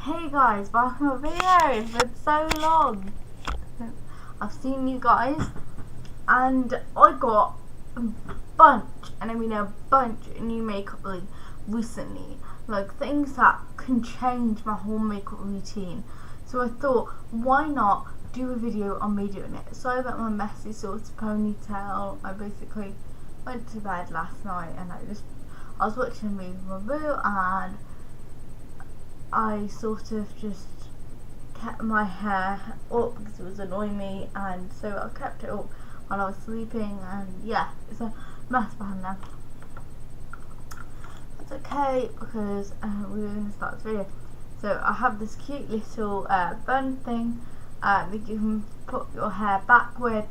Hey guys, back on my video. It's been so long. I've seen you guys, and I got a bunch, and I mean a bunch of new makeup recently. Like things that can change my whole makeup routine. So I thought, why not do a video on me doing it? Sorry about my messy sort of ponytail. I basically went to bed last night and I was watching a movie with my boo, and I sort of just kept my hair up because it was annoying me, and so I kept it up while I was sleeping, and yeah, it's a mess behind there. It's okay because we were going to start this video. So I have this cute little bun thing that you can put your hair back with,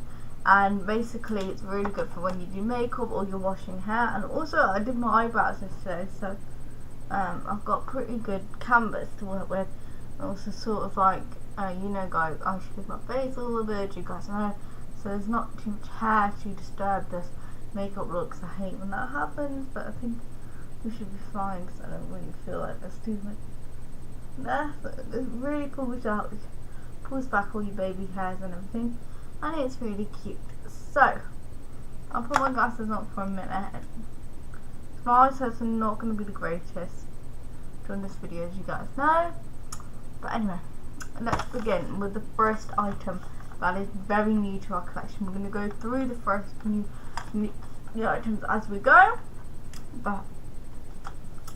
and basically it's really good for when you do makeup or you're washing hair. And also I did my eyebrows yesterday, so I've got pretty good canvas to work with. Also sort of like, you know guys, I shave my face a little bit, you guys know, so there's not too much hair to disturb this makeup look. I hate when that happens, but I think we should be fine because I don't really feel like there's too much there. So it really pulls out, pulls back all your baby hairs and everything, and it's really cute. So I'll put my glasses on for a minute. My eyesight are not going to be the greatest during this video, as you guys know. But anyway, let's begin with the first item that is very new to our collection. We're going to go through the first new items as we go, but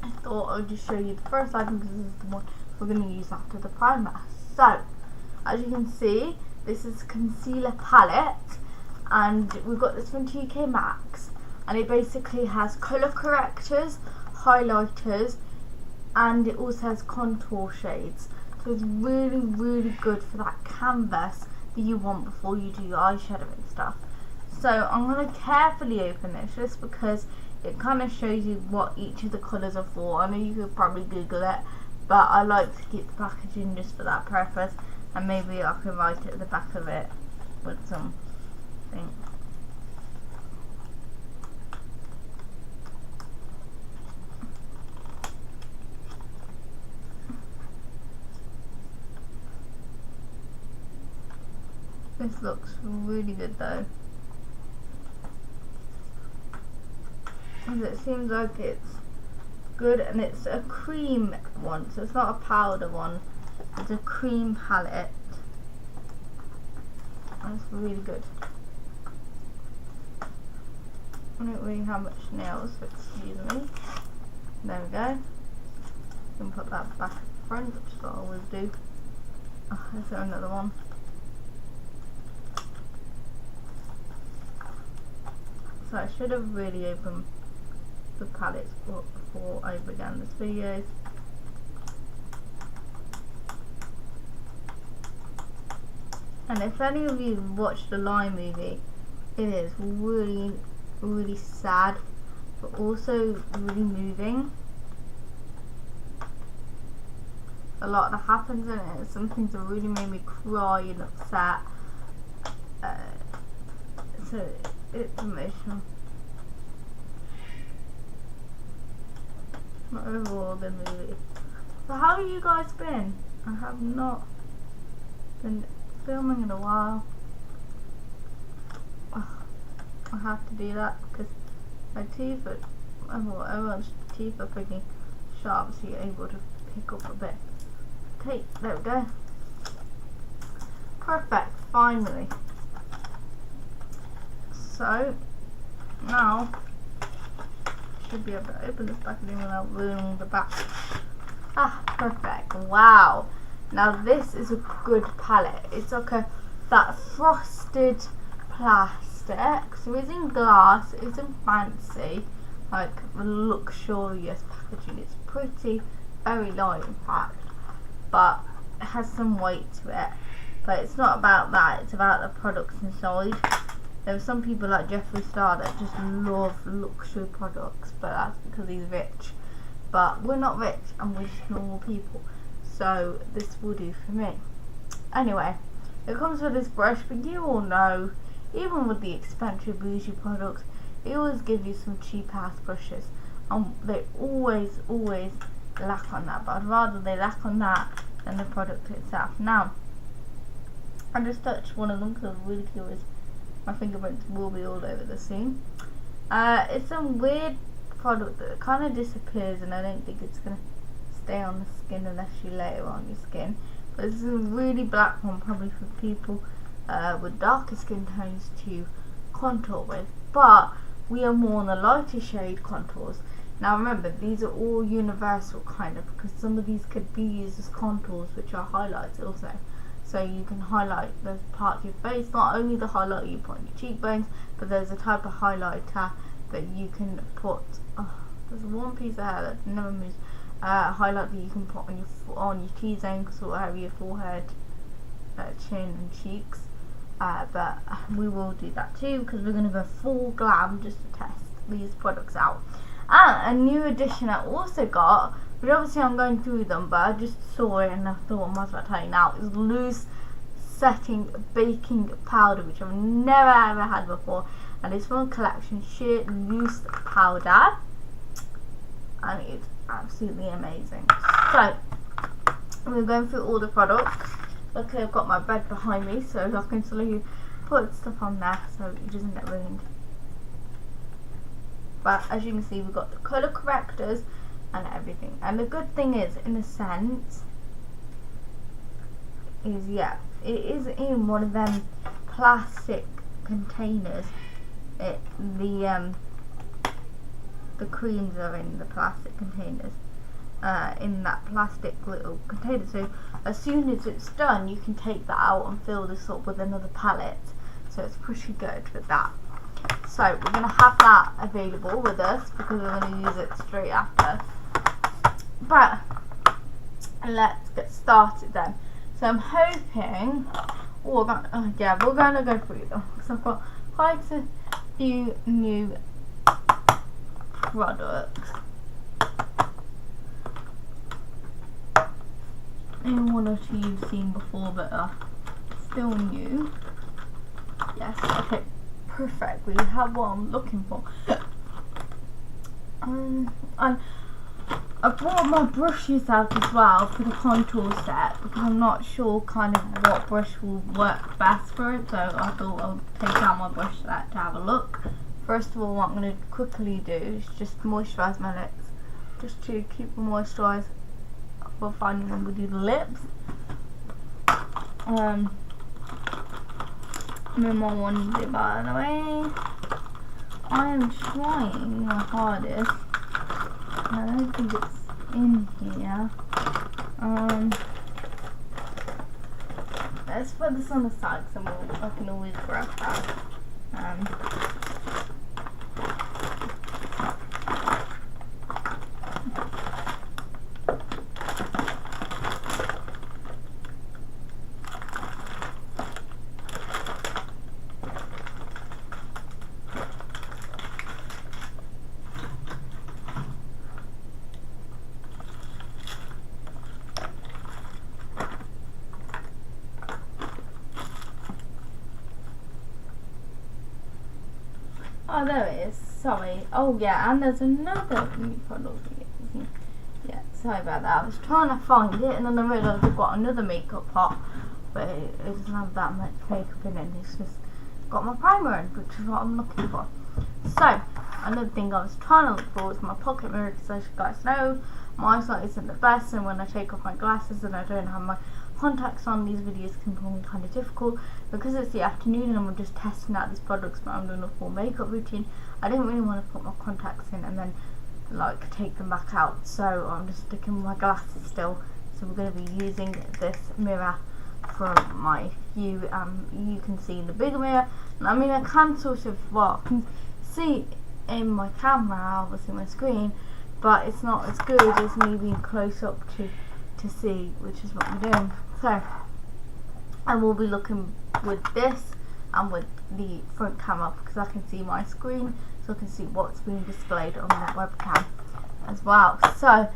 I thought I'll just show you the first item because this is the one we're going to use after the primer. So, as you can see, this is a concealer palette, and we've got this from TK Maxx. And it basically has colour correctors, highlighters, and it also has contour shades. So it's really, really good for that canvas that you want before you do your eyeshadow and stuff. So I'm going to carefully open this just because it kind of shows you what each of the colours are for. I know you could probably Google it, but I like to keep the packaging just for that purpose. And maybe I can write it at the back of it with some thing. This looks really good though, and it seems like it's good, and it's a cream one, so it's not a powder one, it's a cream palette. That's really good. I don't really have much nails, so excuse me. There we go. You can put that back at the front, which is what I always do. Oh, there's another one. So I should have really opened the palettes up before I began this video. And if any of you watched the Lion movie, it is really, really sad, but also really moving. A lot that happens in it. Some things that really made me cry and upset. So it's emotional. Not overall the movie. So how have you guys been? I have not been filming in a while. I have to do that because my teeth are, everyone's teeth are pretty sharp, so you're able to pick up a bit. Okay, there we go. Perfect, finally. So now I should be able to open this packaging without ruining the back. Ah, perfect. Wow. Now this is a good palette. It's like that frosted plastic. So it's in glass. It's in fancy, like luxurious packaging. It's pretty, very light in fact, but it has some weight to it. But it's not about that. It's about the products inside. There are some people like Jeffree Star that just love luxury products, but that's because he's rich. But we're not rich, and we're just normal people, so this will do for me. Anyway, it comes with this brush, but you all know, even with the expensive bougie products, they always give you some cheap ass brushes, and they always lack on that. But I'd rather they lack on that than the product itself. Now, I just touched one of them because I'm really curious. My fingerprints will be all over the scene. It's some weird product that kind of disappears, and I don't think it's going to stay on the skin unless you lay it on your skin. But this is a really black one, probably for people with darker skin tones to contour with. But we are more on the lighter shade contours. Now remember, these are all universal kind of, because some of these could be used as contours, which are highlights also. So you can highlight those parts of your face, not only the highlight you put on your cheekbones, but there's a type of highlighter that you can put, there's one piece of hair that never moves, highlight that you can put on your T-zone, sort of your forehead, chin and cheeks. But we will do that too, because we're going to go full glam just to test these products out. And a new addition I also got, but obviously I'm going through them, but I just saw it and I thought I might as well tell you now, is loose setting baking powder, which I've never ever had before, and it's from Collection Sheer Loose Powder, and it's absolutely amazing. So we're going through all the products. Luckily I've got my bed behind me, so I can slowly put stuff on there so it doesn't get ruined. But as you can see, we've got the colour correctors and everything. And the good thing is, in a sense, is it is in one of them plastic containers. The creams are in the plastic containers, in that plastic little container. So as soon as it's done, you can take that out and fill this up with another palette. So it's pretty good with that. So we're going to have that available with us because we're going to use it straight after. But let's get started then. So I'm hoping, we're going to go through them. So I've got quite a few new products. Maybe one or two you've seen before but are still new. Yes, okay. Perfect, we have what I'm looking for. And I brought my brushes out as well for the contour set, because I'm not sure kind of what brush will work best for it, so I thought I'll take out my brush set to have a look. First of all, what I'm going to quickly do is just moisturise my lips, just to keep them moisturised before finally when we do the lips. Move my one bit by the way. I am trying my hardest. I don't think it's in here. Let's put this on the side so I can always grab that. Oh, there it is. Sorry. Oh, yeah, and there's another new product. Yeah, sorry about that. I was trying to find it, and then I realised I've got another makeup pot, but it doesn't have that much makeup in it. It's just got my primer in, which is what I'm looking for. So, another thing I was trying to look for was my pocket mirror, because as you guys know, my eyesight isn't the best, and when I take off my glasses and I don't have my contacts on, these videos can be kind of difficult. Because it's the afternoon and I'm just testing out these products, but I'm doing a full makeup routine, I didn't really want to put my contacts in and then like take them back out, so I'm just sticking with my glasses still. So we're going to be using this mirror from my View. You can see the bigger mirror, and I mean I can sort of, well, I can see in my camera, obviously my screen, but it's not as good as me being close up to see, which is what I'm doing. So, and we'll be looking with this and with the front camera, because I can see my screen, so I can see what's being displayed on the webcam as well. So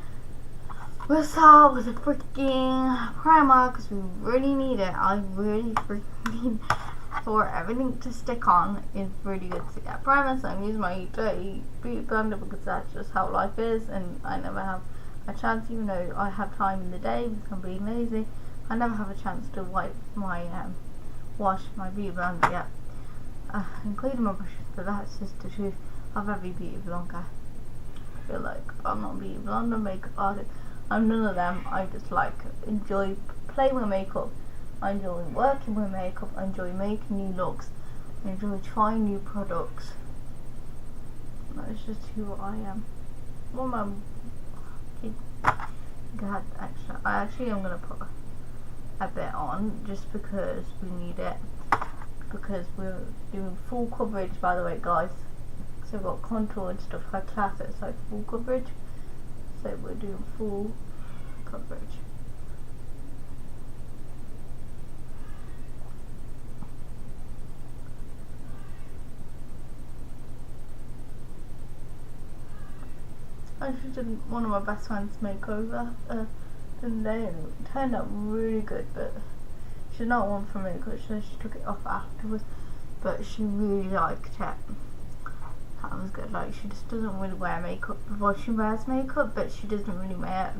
we'll start with a freaking primer, because we really need it. I really freaking need, for everything to stick on, it's really good to get primer. So I'm using my dirty beauty blender because that's just how life is, and I never have a chance, even though I have time in the day because I'm being lazy. I never have a chance to wipe my wash my beauty blender yet, including my brushes. But that's just the truth of every beauty blogger. I feel like I'm not a beauty blogger, makeup artist. I'm none of them. I just enjoy playing with makeup. I enjoy working with makeup. I enjoy making new looks. I enjoy trying new products. That's just who I am. What am I? God, extra. I actually am gonna put a bit on just because we need it. Because we're doing full coverage, by the way, guys. So we've got contour and stuff like class. It's like full coverage. So we're doing full coverage. I just did one of my best friend's makeover and it turned out really good, but she's not one for makeup, so she took it off afterwards, but she really liked it. That was good. Like, she just doesn't really wear makeup. Well, she wears makeup, but she doesn't really wear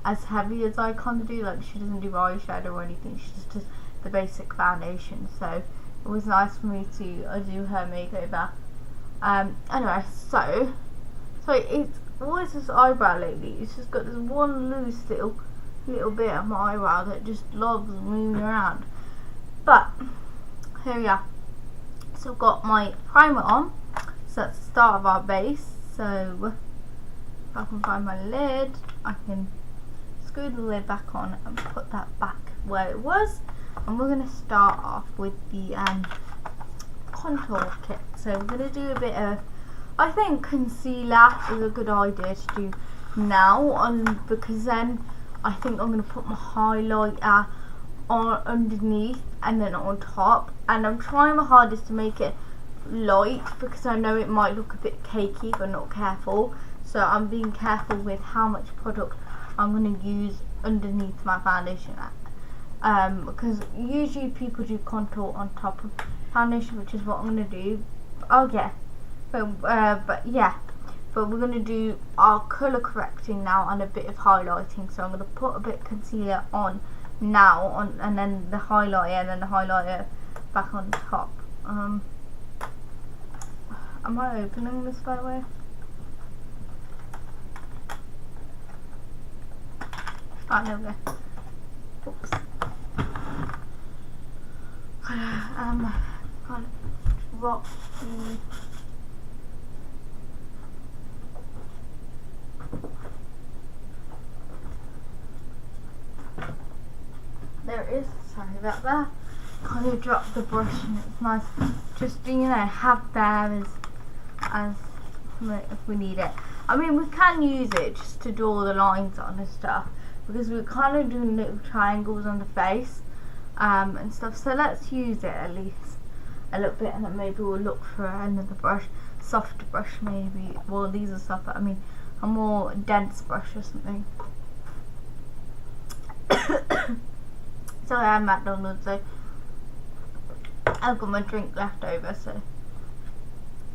as heavy as I kind of do. Like, she doesn't do eyeshadow or anything, she just does the basic foundation, so it was nice for me to do her makeover. Anyway, so it's what is this eyebrow lately? It's just got this one loose little bit of my eyebrow that just loves moving around. But here we are. So I've got my primer on. So that's the start of our base. So if I can find my lid, I can screw the lid back on and put that back where it was. And we're going to start off with the contour kit. So we're going to do a bit of, I think concealer is a good idea to do now, because then I think I'm going to put my highlighter on underneath and then on top, and I'm trying my hardest to make it light because I know it might look a bit cakey if I'm not careful. So I'm being careful with how much product I'm going to use underneath my foundation, because usually people do contour on top of foundation, which is what I'm going to do. Oh yeah. But we're going to do our colour correcting now and a bit of highlighting. So I'm going to put a bit of concealer on now, and then the highlighter, and then the highlighter back on top. Am I opening this, by the way? Oh, there we go. Oops. Kind of rock the. There it is. Sorry about that. Kind of dropped the brush, and it's nice just have there as if we need it. I mean, we can use it just to draw the lines on and stuff, because we're kind of doing little triangles on the face and stuff. So let's use it at least a little bit, and then maybe we'll look for another brush, softer brush maybe. Well, these are soft, but I mean a more dense brush or something. So I had McDonald's, so I've got my drink left over, so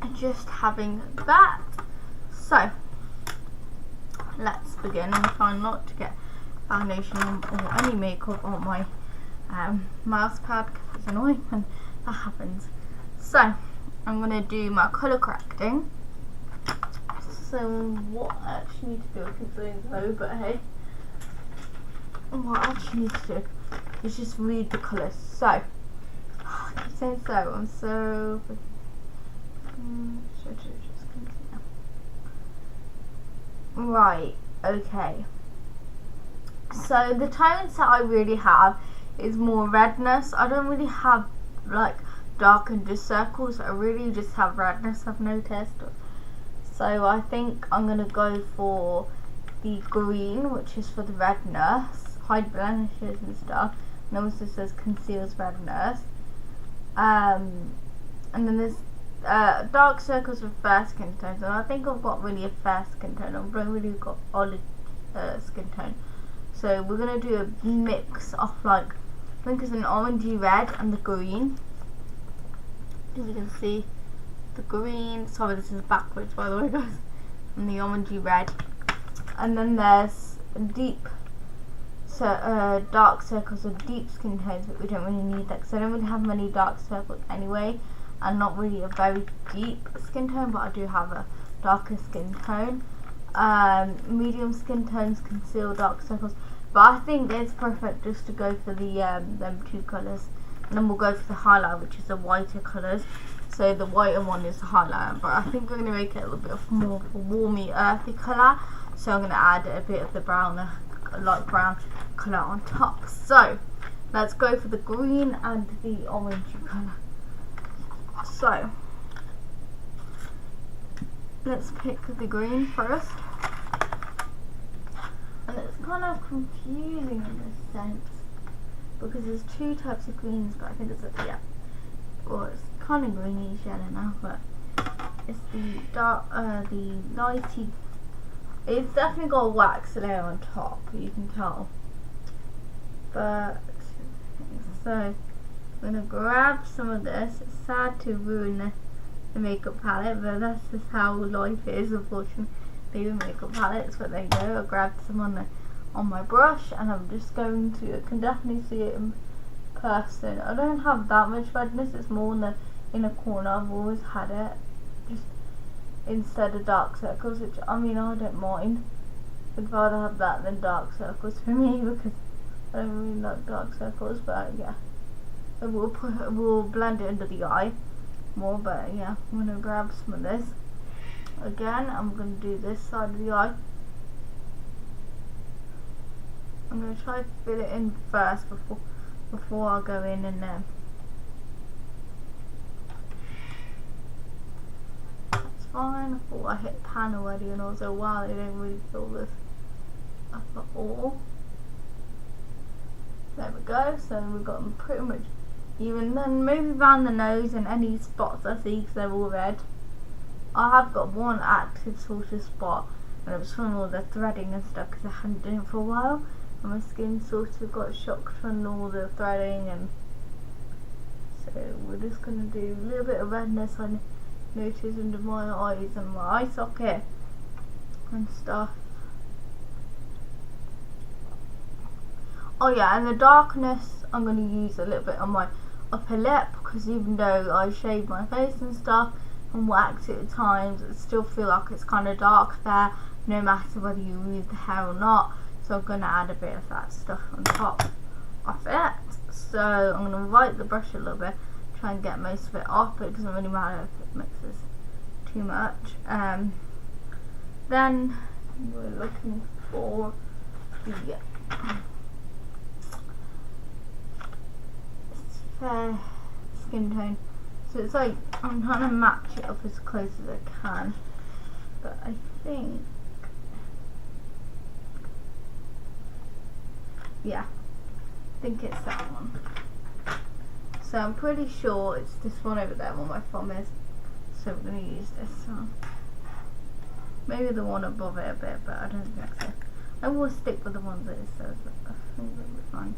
I'm just having that. So let's begin. I'm trying not to get foundation or any makeup on my mouse pad because it's annoying when that happens. So I'm going to do my colour correcting. So what I actually need to do, I keep saying so, but hey, what I actually need to do is just read the colours. So I keep saying so, I'm so right, okay. So the tones that I really have is more redness. I don't really have like dark under circles. I really just have redness, I've noticed. So I think I'm going to go for the green, which is for the redness, hide blemishes and stuff. And also says conceals redness. And then there's dark circles with fair skin tones, and I think I've got really a fair skin tone. I've really got olive skin tone. So we're going to do a mix of like, I think it's an orangey red and the green. As you can see, the green, sorry this is backwards by the way guys, and the orangey red. And then there's deep, dark circles or deep skin tones, but we don't really need that because I don't really have many dark circles anyway, and not really a very deep skin tone, but I do have a darker skin tone. Medium skin tones conceal dark circles, but I think it's perfect just to go for the them two colours, and then we'll go for the highlight, which is the whiter colours. So the whiter one is the highlight, but I think we're going to make it a little bit of more of a warmy, earthy colour. So I'm going to add a bit of the browner, light brown colour on top. So let's go for the green and the orangey colour. So let's pick the green first. And it's kind of confusing in this sense because there's two types of greens, but I think it's well, it's kind of greenish yellow now, but it's the dark, the lighty. It's definitely got a wax layer on top, you can tell. But so I'm gonna grab some of this. It's sad to ruin the makeup palette, but that's just how life is, unfortunately. The makeup palettes, but there you go. I grabbed some on my brush, and I'm just going to. I can definitely see it in person. I don't have that much redness. It's more in the inner corner. I've always had it, just instead of dark circles, which I mean I don't mind. I'd rather have that than dark circles for me because I don't really like dark circles. But yeah, we'll blend it under the eye more. But yeah, I'm gonna grab some of this. Again, I'm going to do this side of the eye. I'm going to try to fill it in first before I go in and that's fine. I thought I hit pan already and I was like, wow, they don't really fill this up at all. There we go. So we've got them pretty much even. Then maybe around the nose and any spots I see because they're all red. I have got one active sort of spot, and it was from all the threading and stuff because I hadn't done it for a while, and my skin sort of got shocked from all the threading, and so we're just going to do a little bit of redness I noticed under my eyes and my eye socket and stuff. Oh yeah, and the darkness I'm going to use a little bit on my upper lip because even though I shave my face and stuff and wax it at times, I still feel like it's kind of dark there no matter whether you remove the hair or not. So I'm going to add a bit of that stuff on top of it. So I'm going to wipe the brush a little bit, try and get most of it off, but it doesn't really matter if it mixes too much. Then we're looking for the fair skin tone. So it's like I'm trying to match it up as close as I can, but I think, yeah, I think it's that one. So I'm pretty sure it's this one over there where my thumb is. So I'm going to use this one. Maybe the one above it a bit, but I don't think so. I will stick with the ones that it says. I think it'll be fine.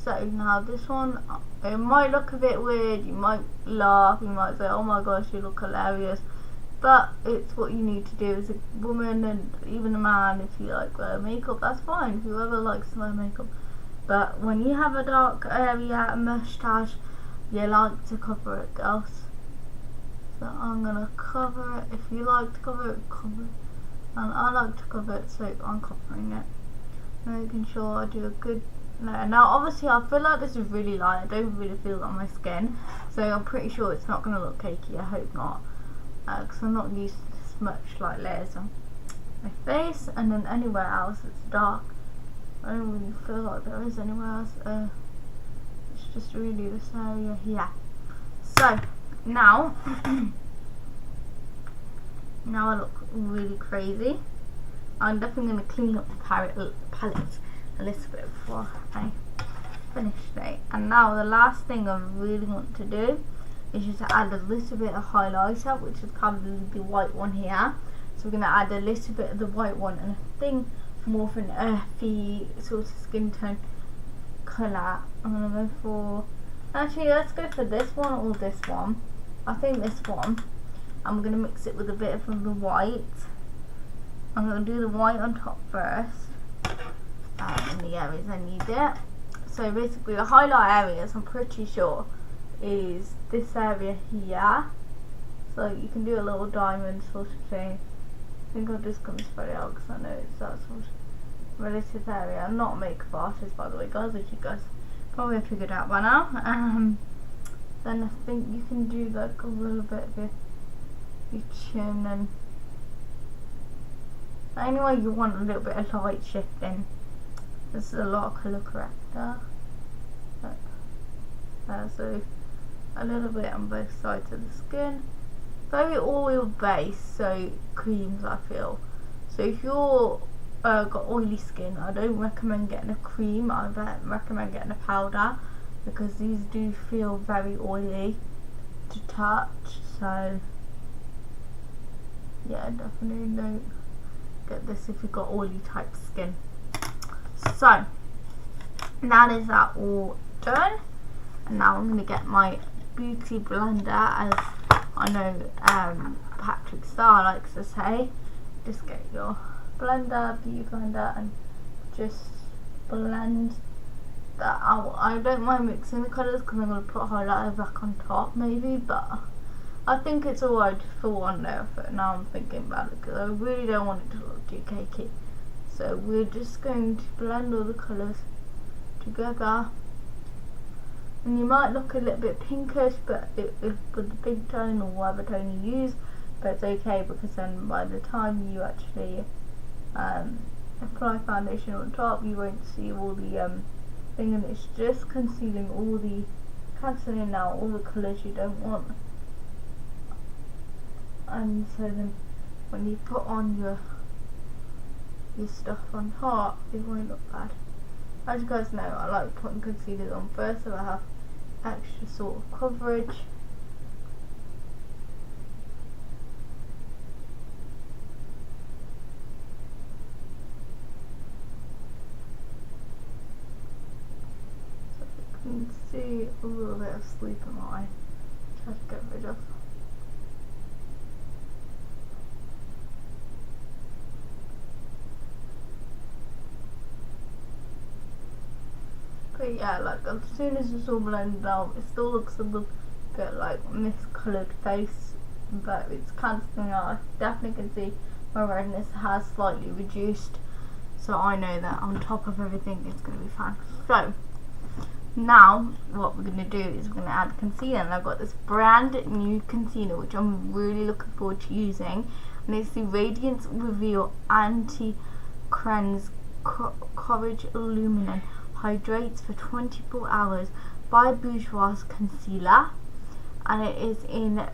So now this one, it might look a bit weird, you might laugh, you might say, oh my gosh, you look hilarious, but it's what you need to do as a woman and even a man. If you like wear makeup, that's fine, whoever likes to wear makeup, but when you have a dark area, a moustache, you like to cover it, girls. So I'm going to cover it. If you like to cover it, cover it, and I like to cover it, so I'm covering it, making sure I do a good. Now obviously I feel like this is really light, I don't really feel it on my skin, so I'm pretty sure it's not going to look cakey, I hope not, because I'm not used to this much like layers on my face. And then anywhere else it's dark, I don't really feel like there is anywhere else, it's just really this area here. So now now I look really crazy. I'm definitely going to clean up the palette a little bit before I finish today. And now the last thing I really want to do is just add a little bit of highlighter, which is probably the white one here. So we're going to add a little bit of the white one and a thing more of an earthy sort of skin tone colour. I'm going to go for, actually let's go for this one or this one. I think this one. I'm going to mix it with a bit of the white. I'm going to do the white on top first, in the areas I need it. So basically the highlight areas, I'm pretty sure, is this area here. So you can do a little diamond sort of thing. I think I'll just come spread it out because I know it's that sort of relative area. I'm not a makeup artist, by the way, guys, as you guys probably have figured out by now. Then I think you can do like a little bit of your chin, and anyway you want a little bit of light shifting. This is a lot of colour corrector. So a little bit on both sides of the skin. Very oil based, so creams I feel. So if you're got oily skin, I don't recommend getting a cream. I recommend getting a powder because these do feel very oily to touch. So yeah, definitely don't get this if you've got oily type skin. So now is that all done, and now I'm going to get my beauty blender, as I know Patrick Star likes to say. Just get your blender, beauty blender, and just blend that out. I don't mind mixing the colours because I'm going to put highlighter back on top maybe, but I think it's alright for one layer of it. Now I'm thinking about it because I really don't want it to look too cakey. So we're just going to blend all the colours together. And you might look a little bit pinkish, but with the pink tone or whatever tone you use, but it's okay because then by the time you actually apply foundation on top, you won't see all the thing, and it's just concealing all the, cancelling out all the colours you don't want. And so then when you put on your stuff on top, it won't look bad. As you guys know, I like putting concealers on first so I have extra sort of coverage. So you can see a little bit of sleep in my eye, try to get rid of. But yeah, like as soon as it's all blended out, it still looks a little bit like miscoloured face, but it's cancelling out. I definitely can see my redness has slightly reduced, so I know that on top of everything it's going to be fine. So now what we're going to do is we're going to add concealer, and I've got this brand new concealer which I'm really looking forward to using, and it's the Radiance Reveal Anti-Cleanse Courage Illuminant Hydrates for 24 hours by Bourjois Concealer, and it is in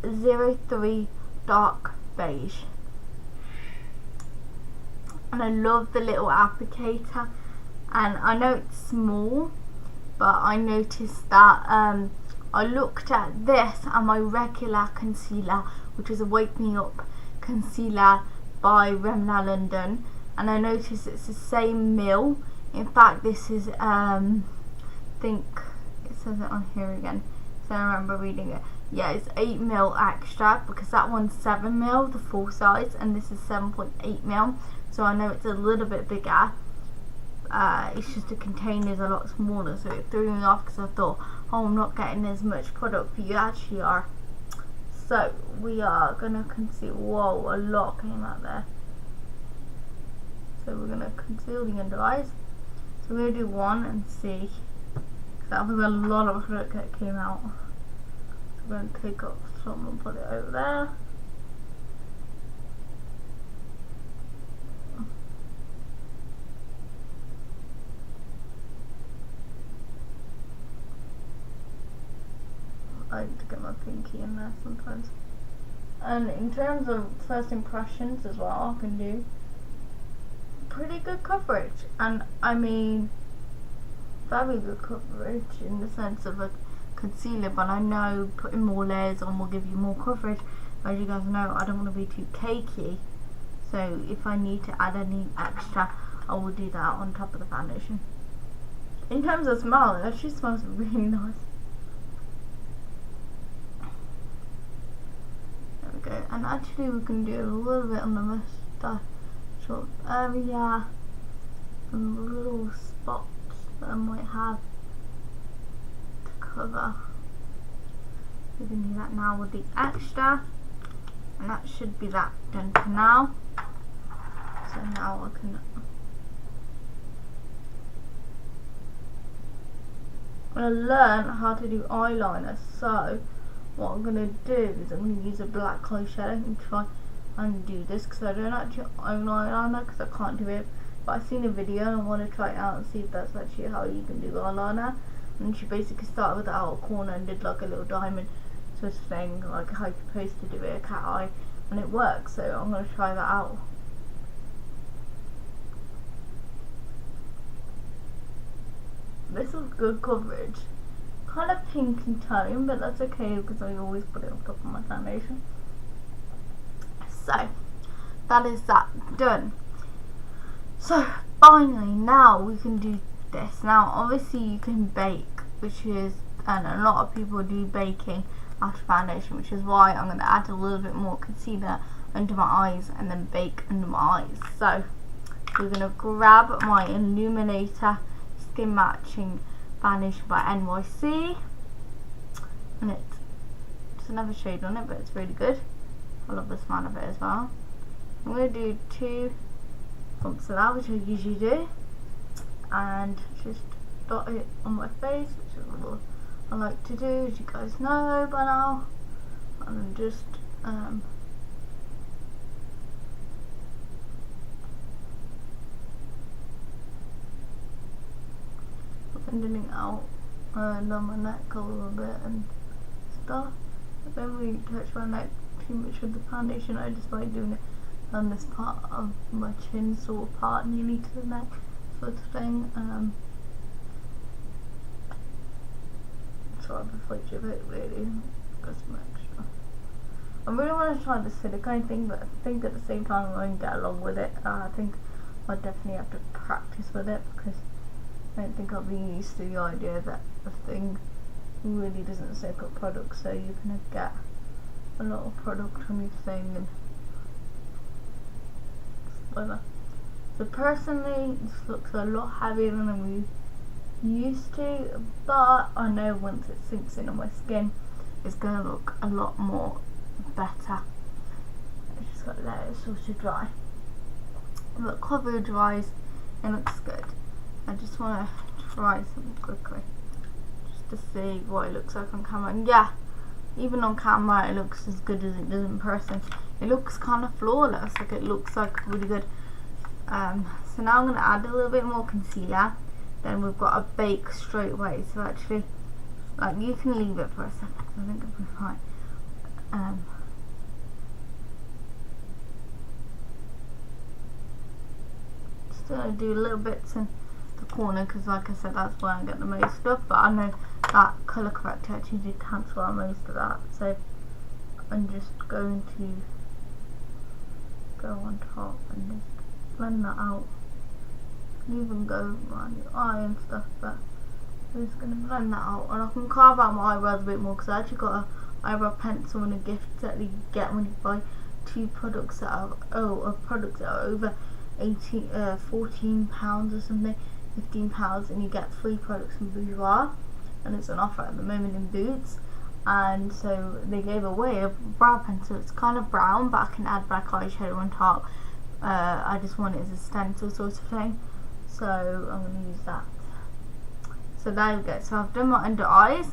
03 Dark Beige. And I love the little applicator, and I know it's small, but I noticed that I looked at this and my regular concealer, which is a Wake Me Up concealer by Remla London, and I noticed it's the same mil. In fact, this is I think it says it on here again, so I remember reading it. Yeah, it's 8 mil extra because that one's 7 mil, the full size, and this is 7.8 mil. So I know it's a little bit bigger. It's just the container's a lot smaller, so it threw me off because I thought, oh, I'm not getting as much product, but you actually are. So we are gonna conceal. Whoa, a lot came out there. So we're gonna conceal the under eyes. So we're going to do one and see, because that was a lot of product that came out. So we're going to take off some and put it over there. I like to get my pinky in there sometimes. And in terms of first impressions as well, I can do pretty good coverage, and I mean very good coverage in the sense of a concealer, but I know putting more layers on will give you more coverage. As you guys know, I don't want to be too cakey, so if I need to add any extra, I will do that on top of the foundation. In terms of smell, it actually smells really nice. There we go, and actually we can do a little bit on the moustache. sort of area and little spots that I might have to cover. We can do that now with the extra, and that should be that done for now. So now I can learn how to do eyeliner. So what I'm gonna do is I'm gonna use a black eyeshadow and try and do this, because I don't actually own eyeliner because I can't do it. But I've seen a video and I want to try it out and see if that's actually how you can do eyeliner. And she basically started with the outer corner and did like a little diamond sort of thing, like how you're supposed to do it, a cat eye, and it works. So I'm gonna try that out. This is good coverage. Kind of pink in tone, but that's okay because I always put it on top of my foundation. So that is that done. So finally now we can do this. Now obviously you can bake, which is, and a lot of people do baking after foundation, which is why I'm going to add a little bit more concealer under my eyes and then bake under my eyes. So we're going to grab my Illuminator Skin Matching Foundation by NYC, and it's another shade on it, but it's really good. I love the smell of it as well. I'm going to do 2 pumps of that, which I usually do, and just dot it on my face, which is what I like to do, as you guys know by now. And just blending it out down my neck a little bit and stuff. I don't really touch my neck too much with the foundation. I just like doing it on this part of my chin, sort of part nearly to the neck sort of thing. Sorry if I flaked you a bit, really. Got some extra. I really want to try the silicone thing, but I think at the same time I won't get along with it. I think I'll definitely have to practice with it, because I don't think I'll be used to the idea that the thing really doesn't soak up product, so you're going to get a lot of product on your thing and whatever. So personally, this looks a lot heavier than I'm used to, but I know once it sinks into my skin, it's going to look a lot more better. I just got to let it sort of dry. But coverage wise, it looks good. I just want to try something quickly, just to see what it looks like on camera. And yeah, even on camera it looks as good as it does in person. It looks kind of flawless, like it looks like really good. So now I'm going to add a little bit more concealer. Then we've got a bake straight away. So actually, like, you can leave it for a second, I think it'll be fine. Just going to do little bits in the corner, because like I said, that's where I get the most stuff, but I know that colour corrector actually did cancel out most of that. So I'm just going to go on top and just blend that out. Even go around your eye and stuff, but I'm just going to blend that out, and I can carve out my eyebrows a bit more, because I actually got an eyebrow pencil and a gift that you get when you buy 2 products that are products that are over 14 pounds or something, 15 pounds, and you get 3 products from Bourjois, and it's an offer at the moment in Boots. And so they gave away a brow pencil. It's kind of brown, but I can add black eyeshadow on top. I just want it as a stencil sort of thing, so I'm going to use that. So there we go. So I've done my under eyes,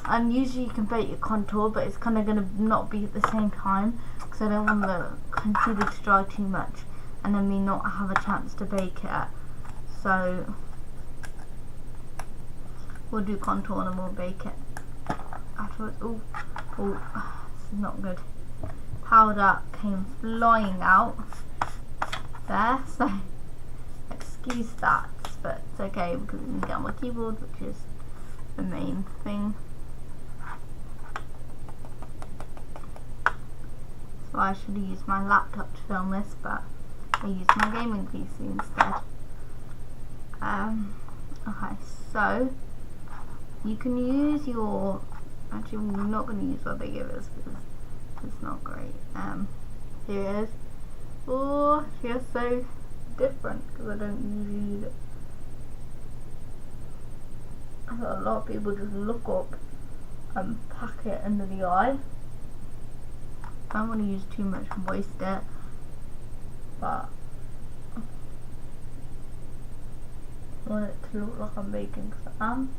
and usually you can bake your contour, but it's kind of going to not be at the same time, because I don't want the concealer to dry too much and then me not have a chance to bake it. So we'll do contour and then we'll bake it afterwards. Oh, this is not good. Powder came flying out there, so excuse that, but it's okay because we can get on my keyboard, which is the main thing. So I should have used my laptop to film this, but I used my gaming PC instead. Okay, so you can use your, actually we're not going to use what they give us because it's not great. Here it is. Oh, she is so different because I don't usually use it. I thought a lot of people just look up and pack it under the eye. I don't want to use too much and waste it, but I want it to look like I'm baking because I am.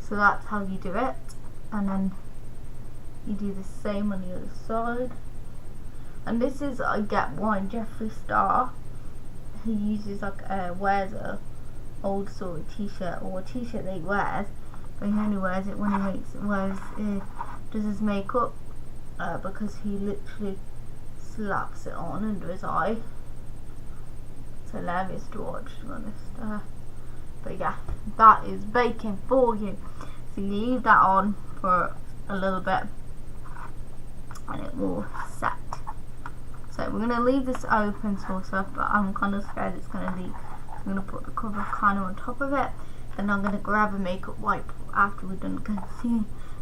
So that's how you do it, and then you do the same on the other side. And this is, I get why Jeffree Star, he uses wears a old sort of t-shirt, or a t-shirt that he wears, but he only wears it when he does his makeup, because he literally slaps it on under his eye. It's hilarious to watch, to be honest. But yeah, that is baking for you. So you leave that on for a little bit and it will set. So we're going to leave this open sort of, but I'm kind of scared it's going to leak. So I'm going to put the cover kind of on top of it. Then I'm going to grab a makeup wipe after we've done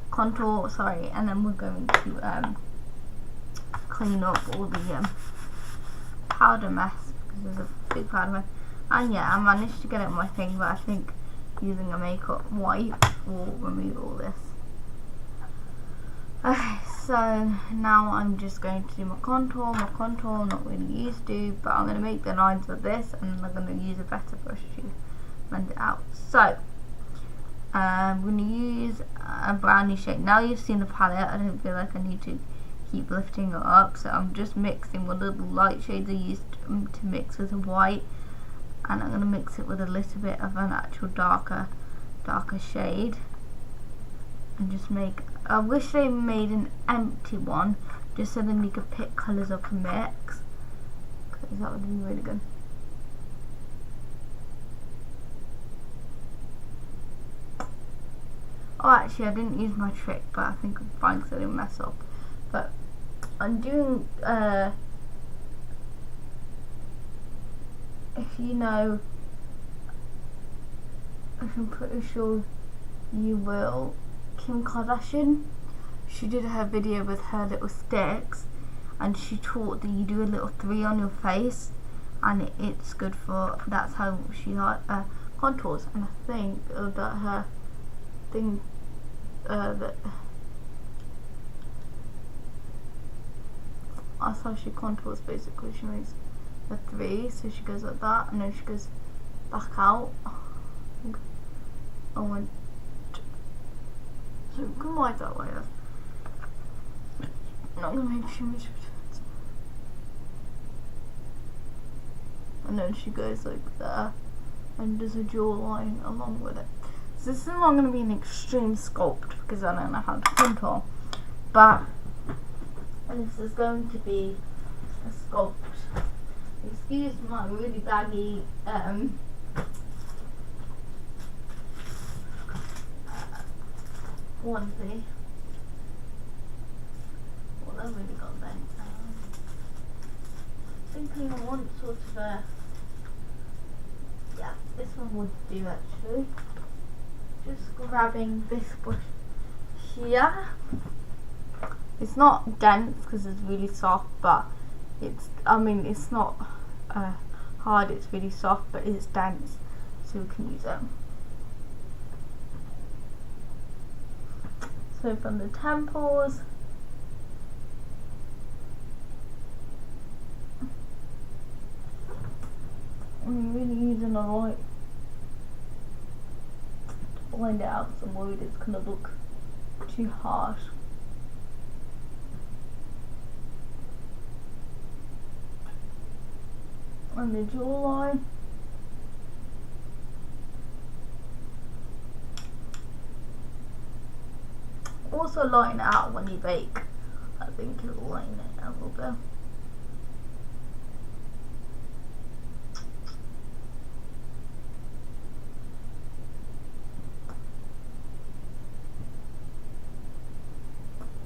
contour, and then we're going to clean up all the powder mess, because there's a big powder mess. And yeah, I managed to get it on my thing, but I think using a makeup wipe will remove all this. Okay, so now I'm just going to do my contour. I'm not really used to, but I'm going to make the lines with this, and I'm going to use a better brush to blend it out. So I'm going to use a brownie shade. Now you've seen the palette, I don't feel like I need to keep lifting it up, so I'm just mixing one of the light shades I used to mix with the white, and I'm going to mix it with a little bit of an actual darker shade, and just make, I wish they made an empty one just so then you could pick colours up and mix, because that would be really good. Oh, actually I didn't use my trick, but I think I'm fine because I didn't mess up. But I'm doing, if you know, I'm pretty sure you will, Kim Kardashian, she did her video with her little sticks, and she taught that you do a little 3 on your face, and it's good for, that's how she contours. And I think that her thing, that that's how she contours basically. She makes a 3, so she goes like that, and then she goes back out. I went, so we can wipe that way. I'm not going to make too much of a difference. And then she goes like there, and does a jawline along with it. So this is not going to be an extreme sculpt, because I don't know how to contour, but this is going to be a sculpt. Excuse my really baggy onesie. What have we got then? Thinking I want sort of a, yeah, this one would do actually. Just grabbing this brush here. It's not dense because it's really soft, but it's, I mean, it's not hard, it's really soft, but it's dense, so we can use it. So from the temples, I'm really using a light to blend it out, because I'm worried it's going to look too harsh. On the jawline, also lighten it out when you bake. I think it'll lighten it out a little bit.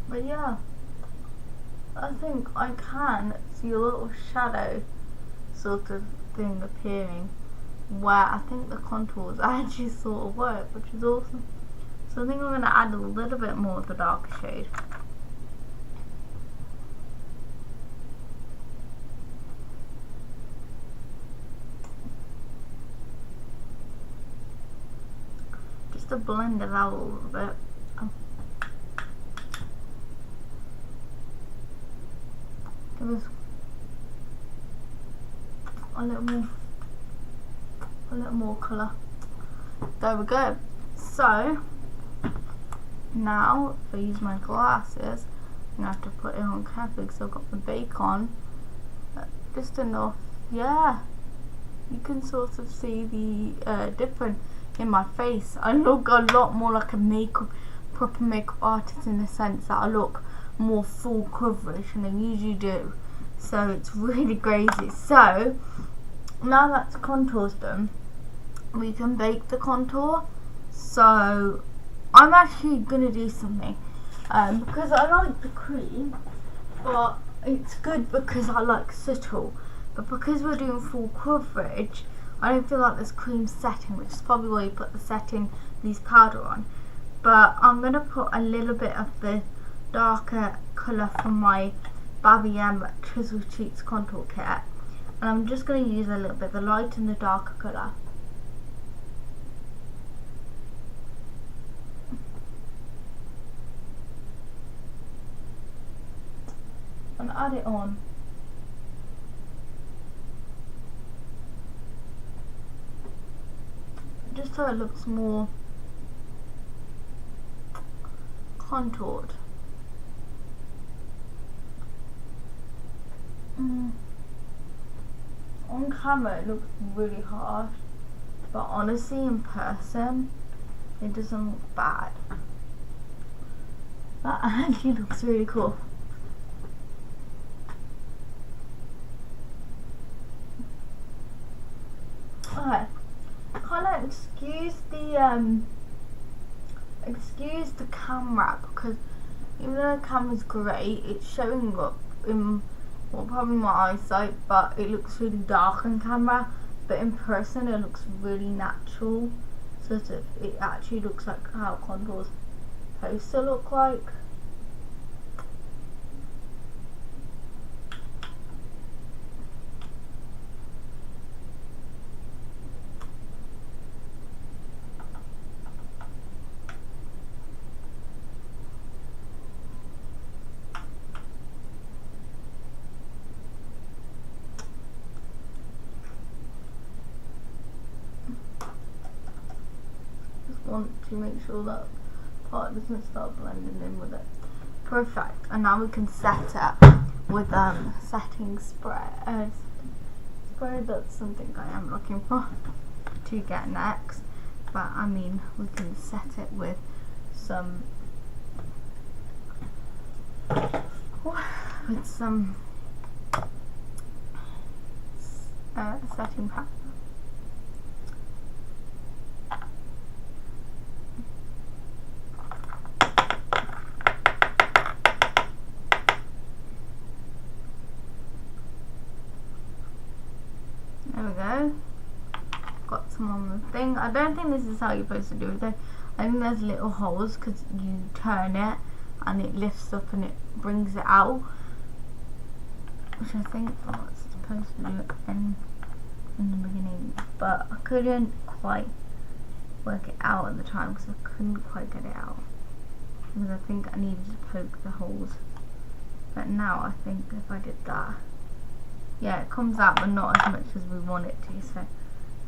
But yeah, I think I can see a little shadow sort of thing appearing where I think the contours actually sort of work, which is awesome. So I think I'm going to add a little bit more of the darker shade. just to blend it out a little bit. Give us a little more colour. There we go. So now if I use my glasses, I'm gonna have to put it on carefully because I've got my bake on. Just enough, yeah. You can sort of see the difference in my face. I look a lot more like a proper makeup artist in the sense that I look more full coverage than I usually do. So it's really crazy. So now that the contour's done, we can bake the contour. So I'm actually gonna do something because I like the cream, but it's good because I like subtle. But because we're doing full coverage, I don't feel like there's cream setting, which is probably why you put the setting loose powder on. But I'm gonna put a little bit of the darker colour from my Baby M Chisel Cheeks contour kit, and I'm just gonna use a little bit of the light and the darker colour. And add it on. Just so it looks more contoured. On camera it looks really harsh, but honestly in person it doesn't look bad. That actually looks really cool. Okay, kind of excuse the camera, because even though the camera's great, it's showing up in probably my eyesight, but it looks really dark on camera. But in person it looks really natural. Sort of, it actually looks like how contours supposed to look like. Want to make sure that part doesn't start blending in with it. Perfect. And now we can set it with setting spray. Spray, that's something I am looking for to get next. But I mean, we can set it with some setting powder. There we go. Got some on the thing. I don't think this is how you're supposed to do it though. I think there's little holes because you turn it and it lifts up and it brings it out, which I think it's supposed to do in the beginning, but I couldn't quite work it out at the time because I couldn't quite get it out, because I think I needed to poke the holes. But now I think if I did that, yeah, it comes out, but not as much as we want it to, so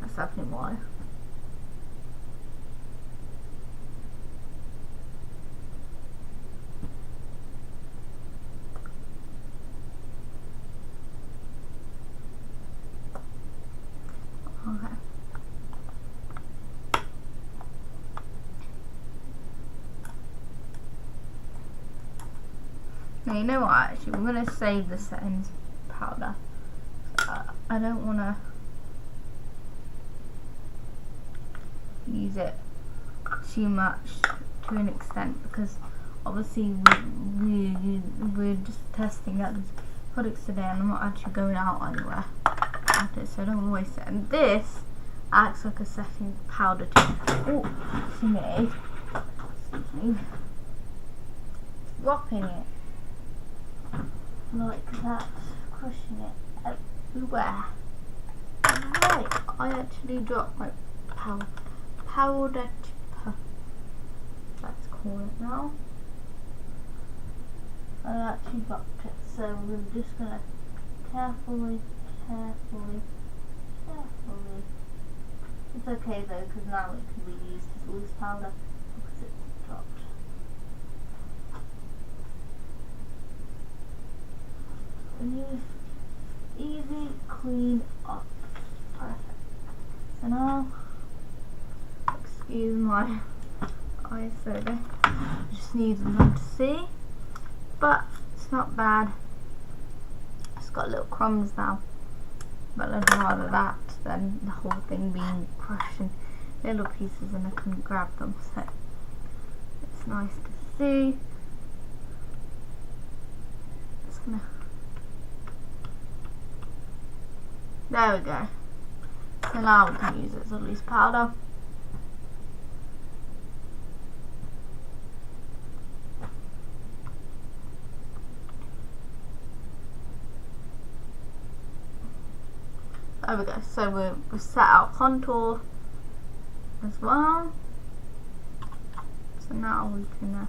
that's definitely why. Okay. Now you know what, actually we're going to save the setting powder. I don't want to use it too much to an extent, because obviously we're just testing out these products today and I'm not actually going out anywhere at it, so I don't want to waste it. And this acts like a setting powder too. Oh, excuse me. Dropping it like that, crushing it everywhere. Right, I actually dropped my powder call it now. I actually blocked it, so we're just gonna carefully. It's okay though, because now it can be used as loose powder because it's dropped. Easy clean up. Perfect. So now, excuse my eyes, so I just need them to see, but it's not bad. It's got little crumbs now, but I'd rather that than the whole thing being crushed in little pieces and I couldn't grab them, so it's nice to see. Just gonna, there we go. So now we can use it as a loose powder. There we go, so we've set our contour as well. So now we can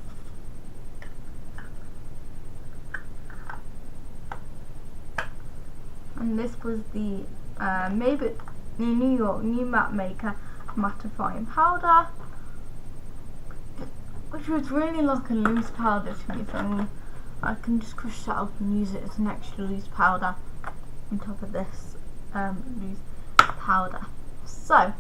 and this was the maybe the New York New Matte Maker mattifying powder, which was really like a loose powder to me, so I can just crush that up and use it as an extra loose powder on top of this loose powder. So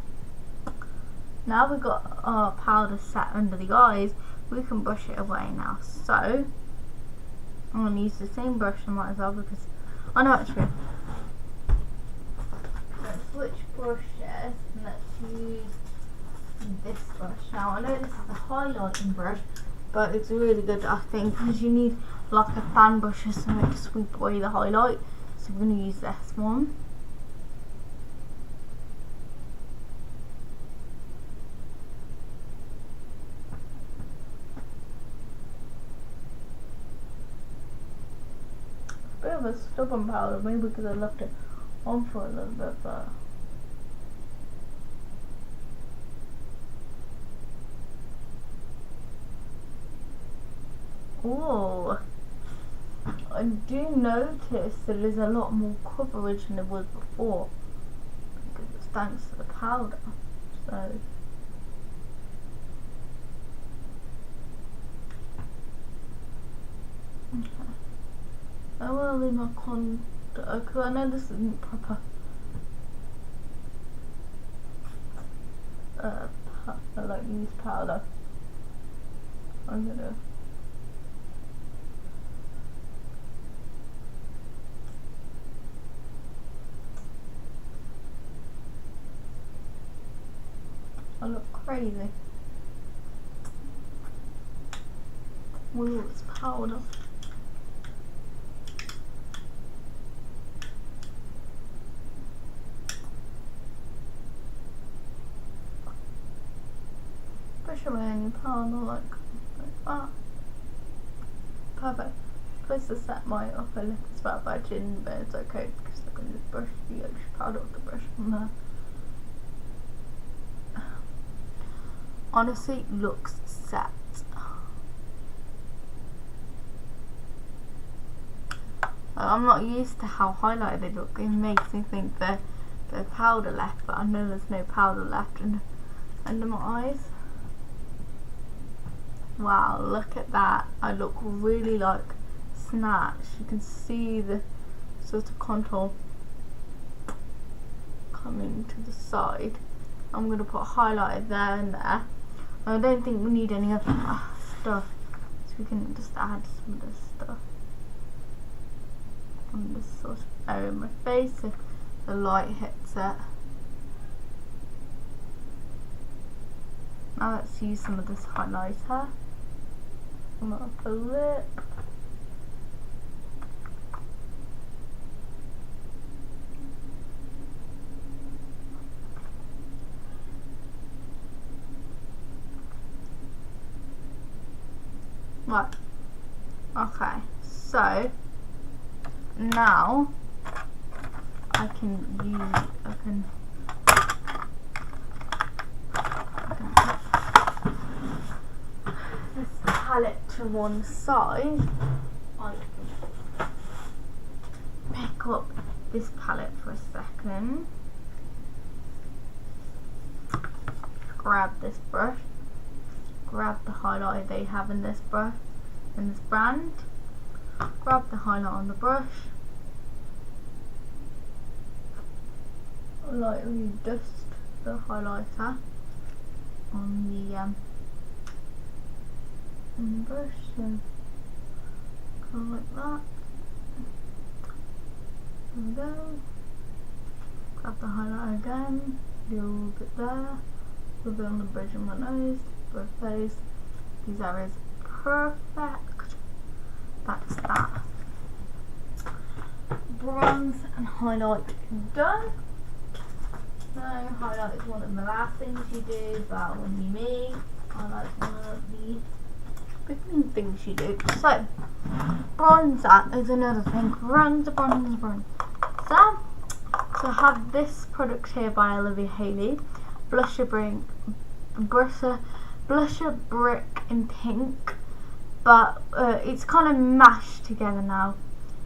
now we've got our powder set under the eyes, we can brush it away now. So I'm going to use the same brush, I might as well, because I know actually. Let's switch brushes and let's use this brush. Now I know this is a highlighting brush, but it's really good I think, because you need like a fan brush or something to sweep away the highlight. So we're going to use this one. Bit of a stubborn powder, maybe because I left it on for a little bit, but oh, I do notice there is a lot more coverage than there was before, because it's thanks to the powder. So okay. I will leave my contour, because I know this isn't proper like loose powder. I'm gonna I look crazy with all this powder. Push away any powder like that. Perfect. I'm supposed to set my upper lip as well, but I didn't, but it's okay because I can just brush the extra powder off the brush from there. Honestly, looks set. I'm not used to how highlighted they look. It makes me think there's powder left, but I know there's no powder left under my eyes. Wow, look at that. I look really like snatched. You can see the sort of contour coming to the side. I'm going to put highlighter there and there. I don't think we need any other stuff, so we can just add some of this stuff on this sort of area of my face if the light hits it. Now let's use some of this highlighter on the upper lip. Right, okay, so now I can put this palette to one side, I can pick up this palette for a second, grab this brush, grab the highlighter they have in this brush, in this brand, grab the highlight on the brush, lightly dust the highlighter on the brush, so kind of like that. There we go. Grab the highlighter again, do a little bit there, a little bit on the bridge of my nose, both face. These areas perfect. That's that. Bronze and highlight done. So highlight is one of the last things you do, but when you make, highlight is one of the beginning things you do. So bronzer is another thing. Bronzer. So I have this product here by Olivia Haley, blusher brick in pink, but it's kind of mashed together now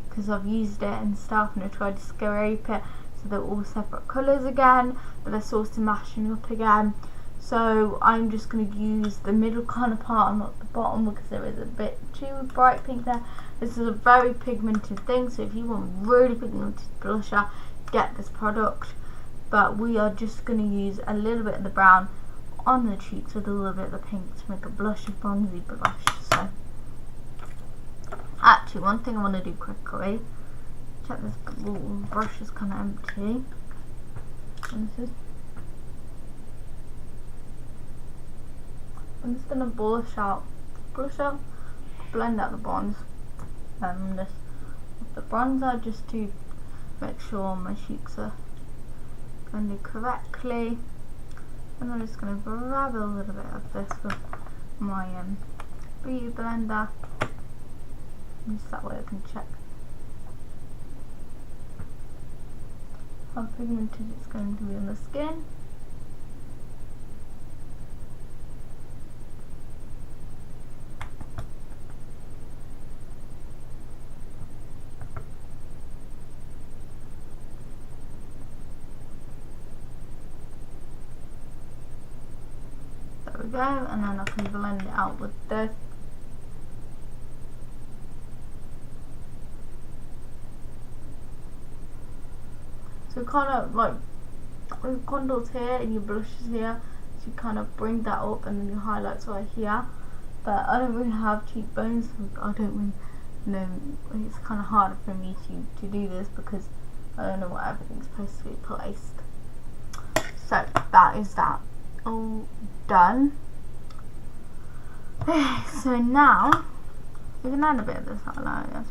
because I've used it and stuff, and I tried to scrape it so they're all separate colours again, but they're sort of mashing up again. So I'm just going to use the middle kind of part and not the bottom because there is a bit too bright pink there. This is a very pigmented thing, so if you want really pigmented blusher, get this product. But we are just going to use a little bit of the brown on the cheeks with a little bit of the pink to make a blushy bronzy blush. So actually, one thing I want to do quickly, check this brush is kind of empty. And this is, I'm just going to blush out, blend out the bronze, and this with the bronzer just to make sure my cheeks are blended correctly. And I'm just going to grab a little bit of this with my beauty blender, just that way I can check how pigmented it's going to be on the skin. There we go, and then I can blend it out with this. So kind of like with contours here and your blushes here, so you kind of bring that up, and then your highlights right here. But I don't really have cheekbones, so I don't really know. It's kind of harder for me to do this because I don't know what everything's supposed to be placed. So that is that all done. So now we can add a bit of this highlight, yes.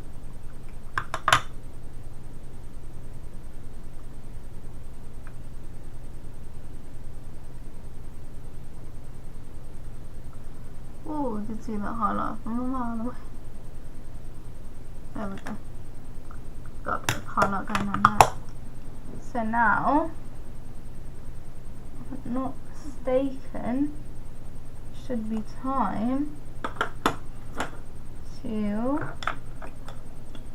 Oh, you can see that highlight from a mile away. There we go. Got a bit of highlight going on there. So now, if I'm not mistaken, should be time to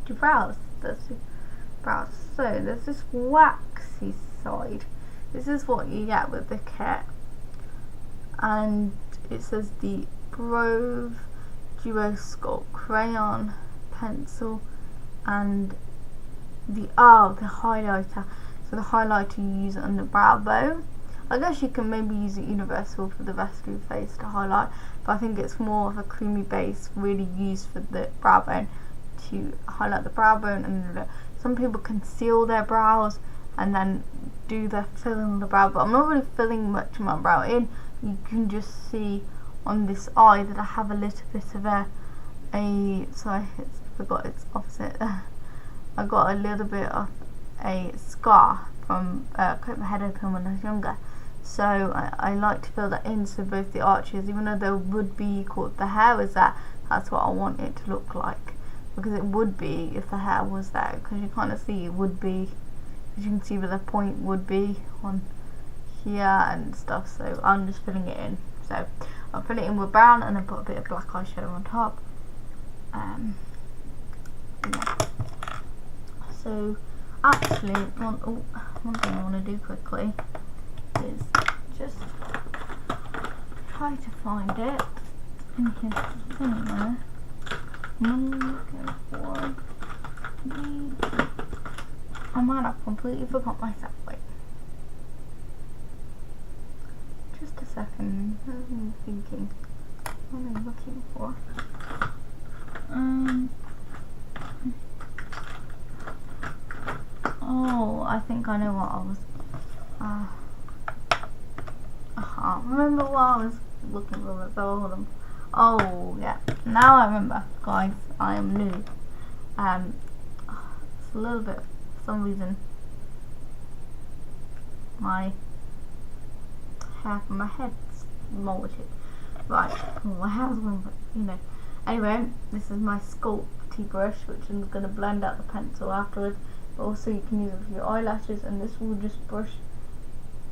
do brows. That's brows. So there's this waxy side. This is what you get with the kit, and it says the Grove Duo Sculpt Crayon Pencil and the highlighter. So the highlighter you use it on the brow bone. I guess you can maybe use it universal for the rest of your face to highlight, but I think it's more of a creamy base really used for the brow bone to highlight the brow bone. And some people conceal their brows and then do their filling of the brow, but I'm not really filling much of my brow in. You can just see on this eye that I have a little bit of sorry, I forgot its opposite. I got a little bit of a scar from cut my head open when I was younger, so I like to fill that in, so both the arches, even though there would be caught the hair was there, that's what I want it to look like, because it would be if the hair was there, because you kind of see it would be, as you can see where the point would be on here and stuff. So I'm just filling it in. So I fill it in with brown and then put a bit of black eyeshadow on top. Yeah. So actually, one thing I want to do quickly is just try to find it in here somewhere. I might have completely forgot myself. Wait. Just a second. What am I thinking? What am I looking for? Oh, I think I know what I was. I can't remember what I was looking for. So hold on. Oh yeah, now I remember, guys. I am new. It's a little bit. For some reason, my hair from my head's molted. Right, my hair's one, but you know. Anyway, this is my sculpty brush, which I'm going to blend out the pencil afterwards. But also, you can use it for your eyelashes, and this will just brush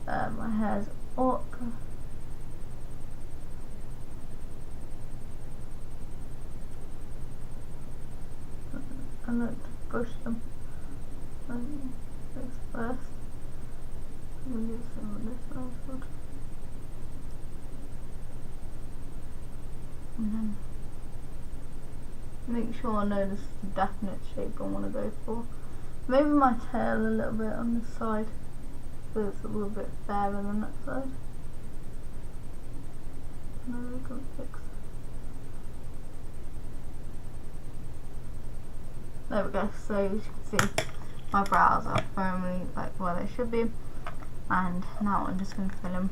my hairs up. I like to brush them this first. We'll use some of this also. And then make sure I know this is the definite shape I want to go for. Maybe my tail a little bit on this side, so it's a little bit fairer than that side. No, we can fix. There we go. So as you can see, my brows are firmly like where they should be, and now I'm just going to fill them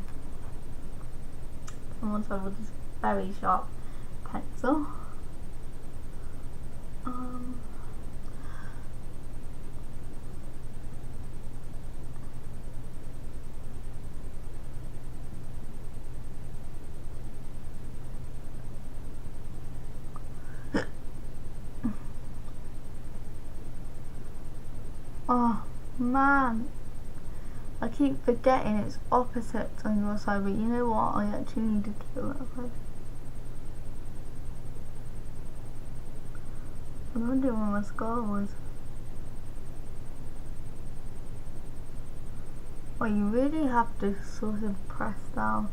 from one side with this very sharp pencil. Oh man, I keep forgetting it's opposite on your side, but you know what, I actually need to do that way. I'm wondering where my scar was. Well, you really have to sort of press down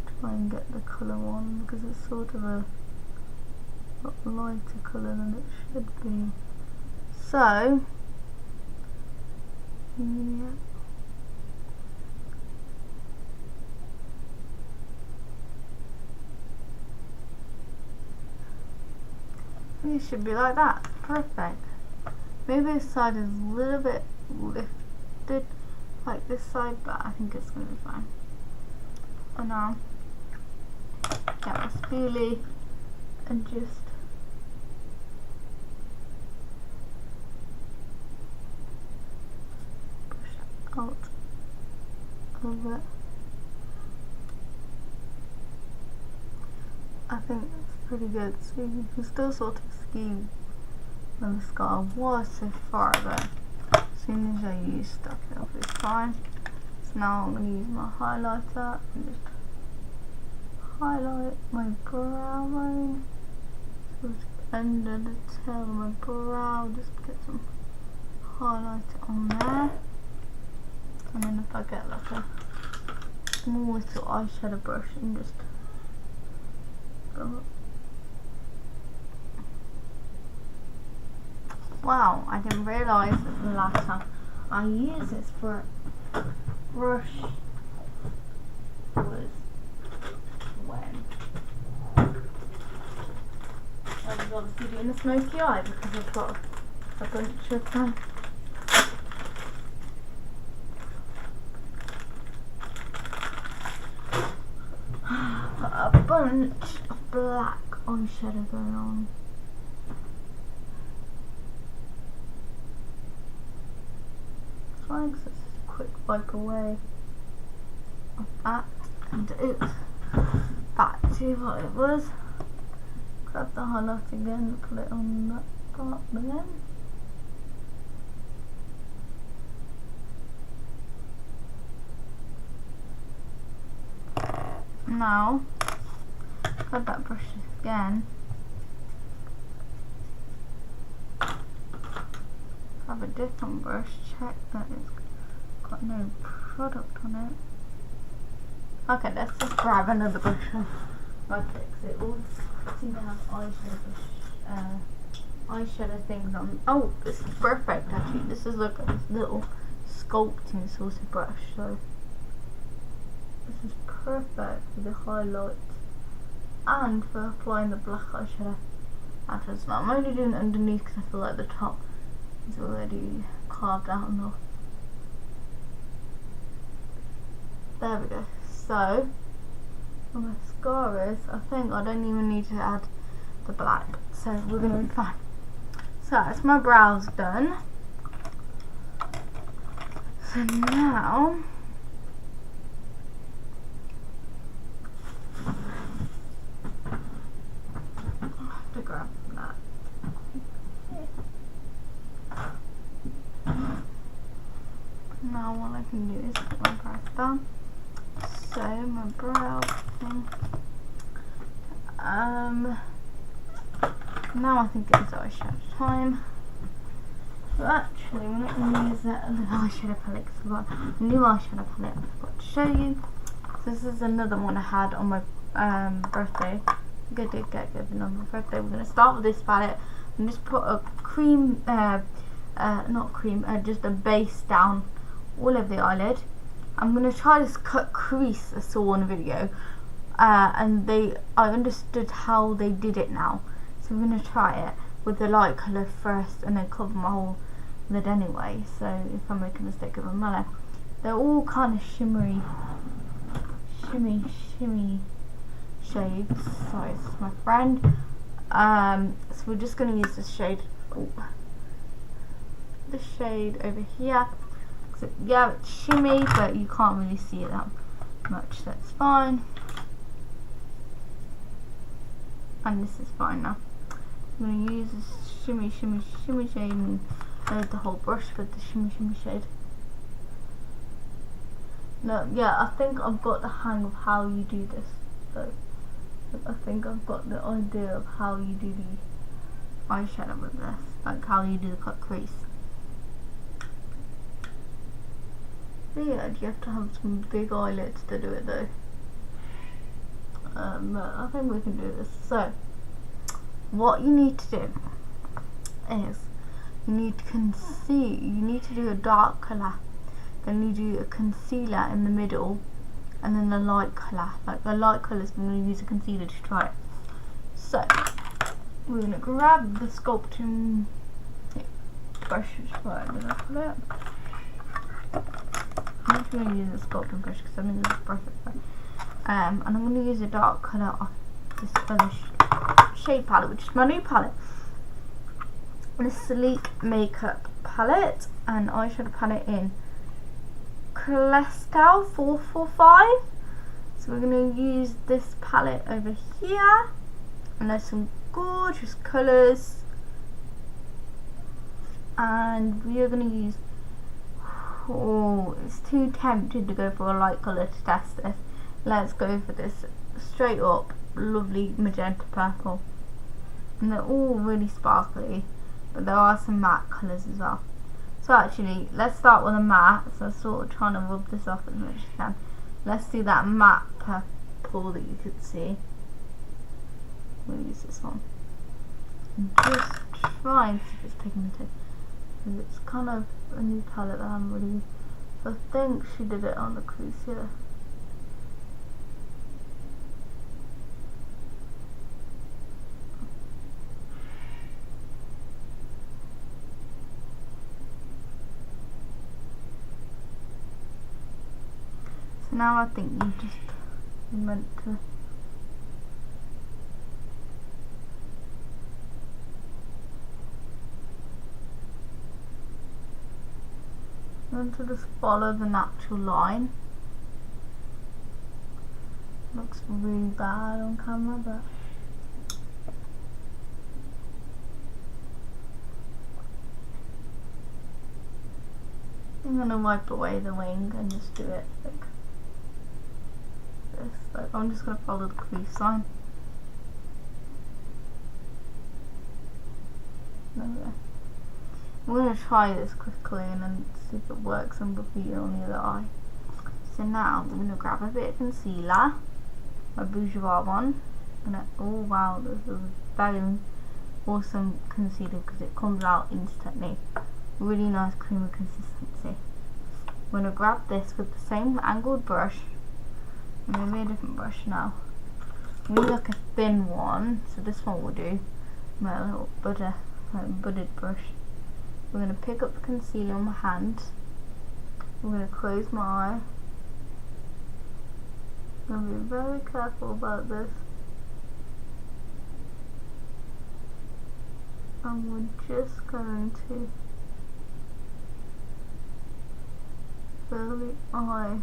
to try and get the colour on, because it's sort of a lot lighter colour than it should be. So yeah. It should be like that. Perfect. Maybe this side is a little bit lifted like this side, but I think it's going to be fine. And now get my spoolie and just out of it. I think it's pretty good, so you can still sort of see when the scar was so far, but as soon as I use stuff it'll be fine. So now I'm going to use my highlighter and just highlight my brow line, sort of under the tail of my brow, just get some highlighter on there. And then if I get like a small little eyeshadow brush and just go. Wow, I didn't realise that the last time I used this for a brush was when I was obviously doing the smoky eye, because I've got a bunch of of black eyeshadow going on. Just a quick wipe away of that, and it's back to what it was. Grab the highlight again, put it on that part again. Now Grab that brush again. Have a different brush, check that it's got no product on it. Okay, let's just grab another brush and I'll fix it all. Seem to have eyeshadow things on. Oh, this is perfect actually. This is like a little sculpting sort of brush, so this is perfect for the highlights and for applying the black eyeshadow afterwards. Now I'm only doing it underneath because I feel like the top is already carved out enough. There we go. So for mascaras, I think I don't even need to add the black, so we're going to be fine. So that's my brows done. So now I have to grab that. Now what I can do is put my brows down. So my brow thing. Now I think it's eyeshadow time. But actually, we're not going to use that other eyeshadow palette because I've got a new eyeshadow palette I forgot to show you. So this is another one I had on my birthday. I did get given on my birthday. We're going to start with this palette and just put a cream, just a base down all over the eyelid. I'm going to try this cut crease I saw in a video, and I understood how they did it now. So I'm going to try it with the light colour first and then cover my whole lid anyway. So if I make a mistake of a mallet, they're all kind of shimmy shades. Sorry, this is my friend. So we're just going to use this shade. This shade over here. So, yeah, it's shimmy, but you can't really see it that much. That's fine. And this is fine now. I'm going to use this shimmy shade and load the whole brush with the shimmy shade. No, yeah, I think I've got the hang of how you do this. So I think I've got the idea of how you do the eyeshadow with this, like how you do the cut crease. Weird, you have to have some big eyelids to do it though. But I think we can do this. So what you need to do is you need to do a dark colour, then you do a concealer in the middle, and then a light colour. Like the light colours, I'm going to use a concealer to try it. So we're going to grab the sculpting brush, I'm just going to use a sculpting brush because I think this is perfect. And I'm going to use a dark colour off this other shade palette, which is my new palette. The Sleek Makeup palette and eyeshadow palette in Clestal 445. So we're going to use this palette over here, and there's some gorgeous colours, and we are going to use, oh, it's too tempting to go for a light colour to test this. Let's go for this straight up lovely magenta purple, and they're all really sparkly, but there are some matte colours as well. So actually, let's start with a matte. So I'm sort of trying to rub this off as much as I can. Let's do that matte purple that you could see. We'll use this one. And just try and see if it's pigmented. Because it's kind of a new palette that I haven't really used. So I think she did it on the crease here. Now I think you just meant to just follow the natural line. Looks really bad on camera, but I'm gonna wipe away the wing and just do it like this. Like I'm just gonna follow the crease line There we go. I'm going to try this quickly and then see if it works and repeat it on the other eye. So now I'm going to grab a bit of concealer, my Bourjois one. Oh wow, this is a very awesome concealer because it comes out instantly. Really nice creamy consistency. I'm going to grab this with the same angled brush. Maybe a different brush now. We need like a thin one, so this one will do. My little budded brush. We're going to pick up the concealer on my hand. I'm going to close my eye. I'm going to be very careful about this. And we're just going to fill the eye.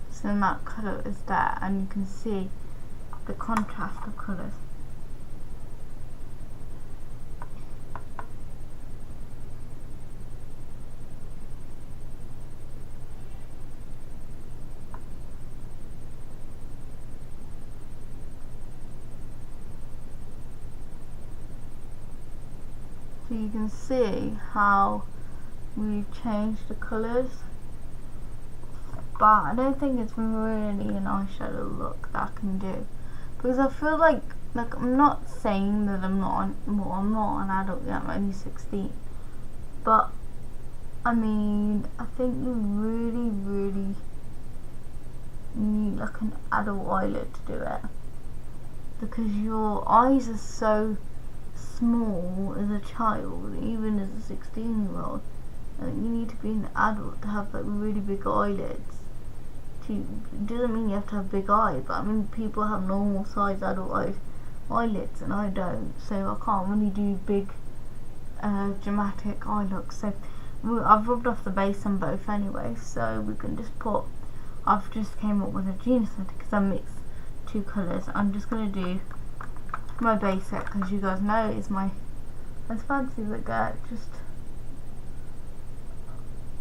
So that colour is there, and you can see the contrast of colours. So you can see how we've changed the colours. But I don't think it's really an eyeshadow look that I can do, because I feel like I'm not saying that I'm not an adult yet, I'm only 16, but I mean I think you really need like an adult eyelid to do it, because your eyes are so small as a child, even as a 16-year-old. I think you need to be an adult to have like really big eyelids. It doesn't mean you have to have big eyes, but I mean people have normal size adult eyelids and I don't, so I can't really do big dramatic eye looks. So I've rubbed off the base on both anyway, so we can just put, I've just came up with a genius because I mixed two colours. I'm just going to do my basic, because you guys know it's my as fancy as it gets. Just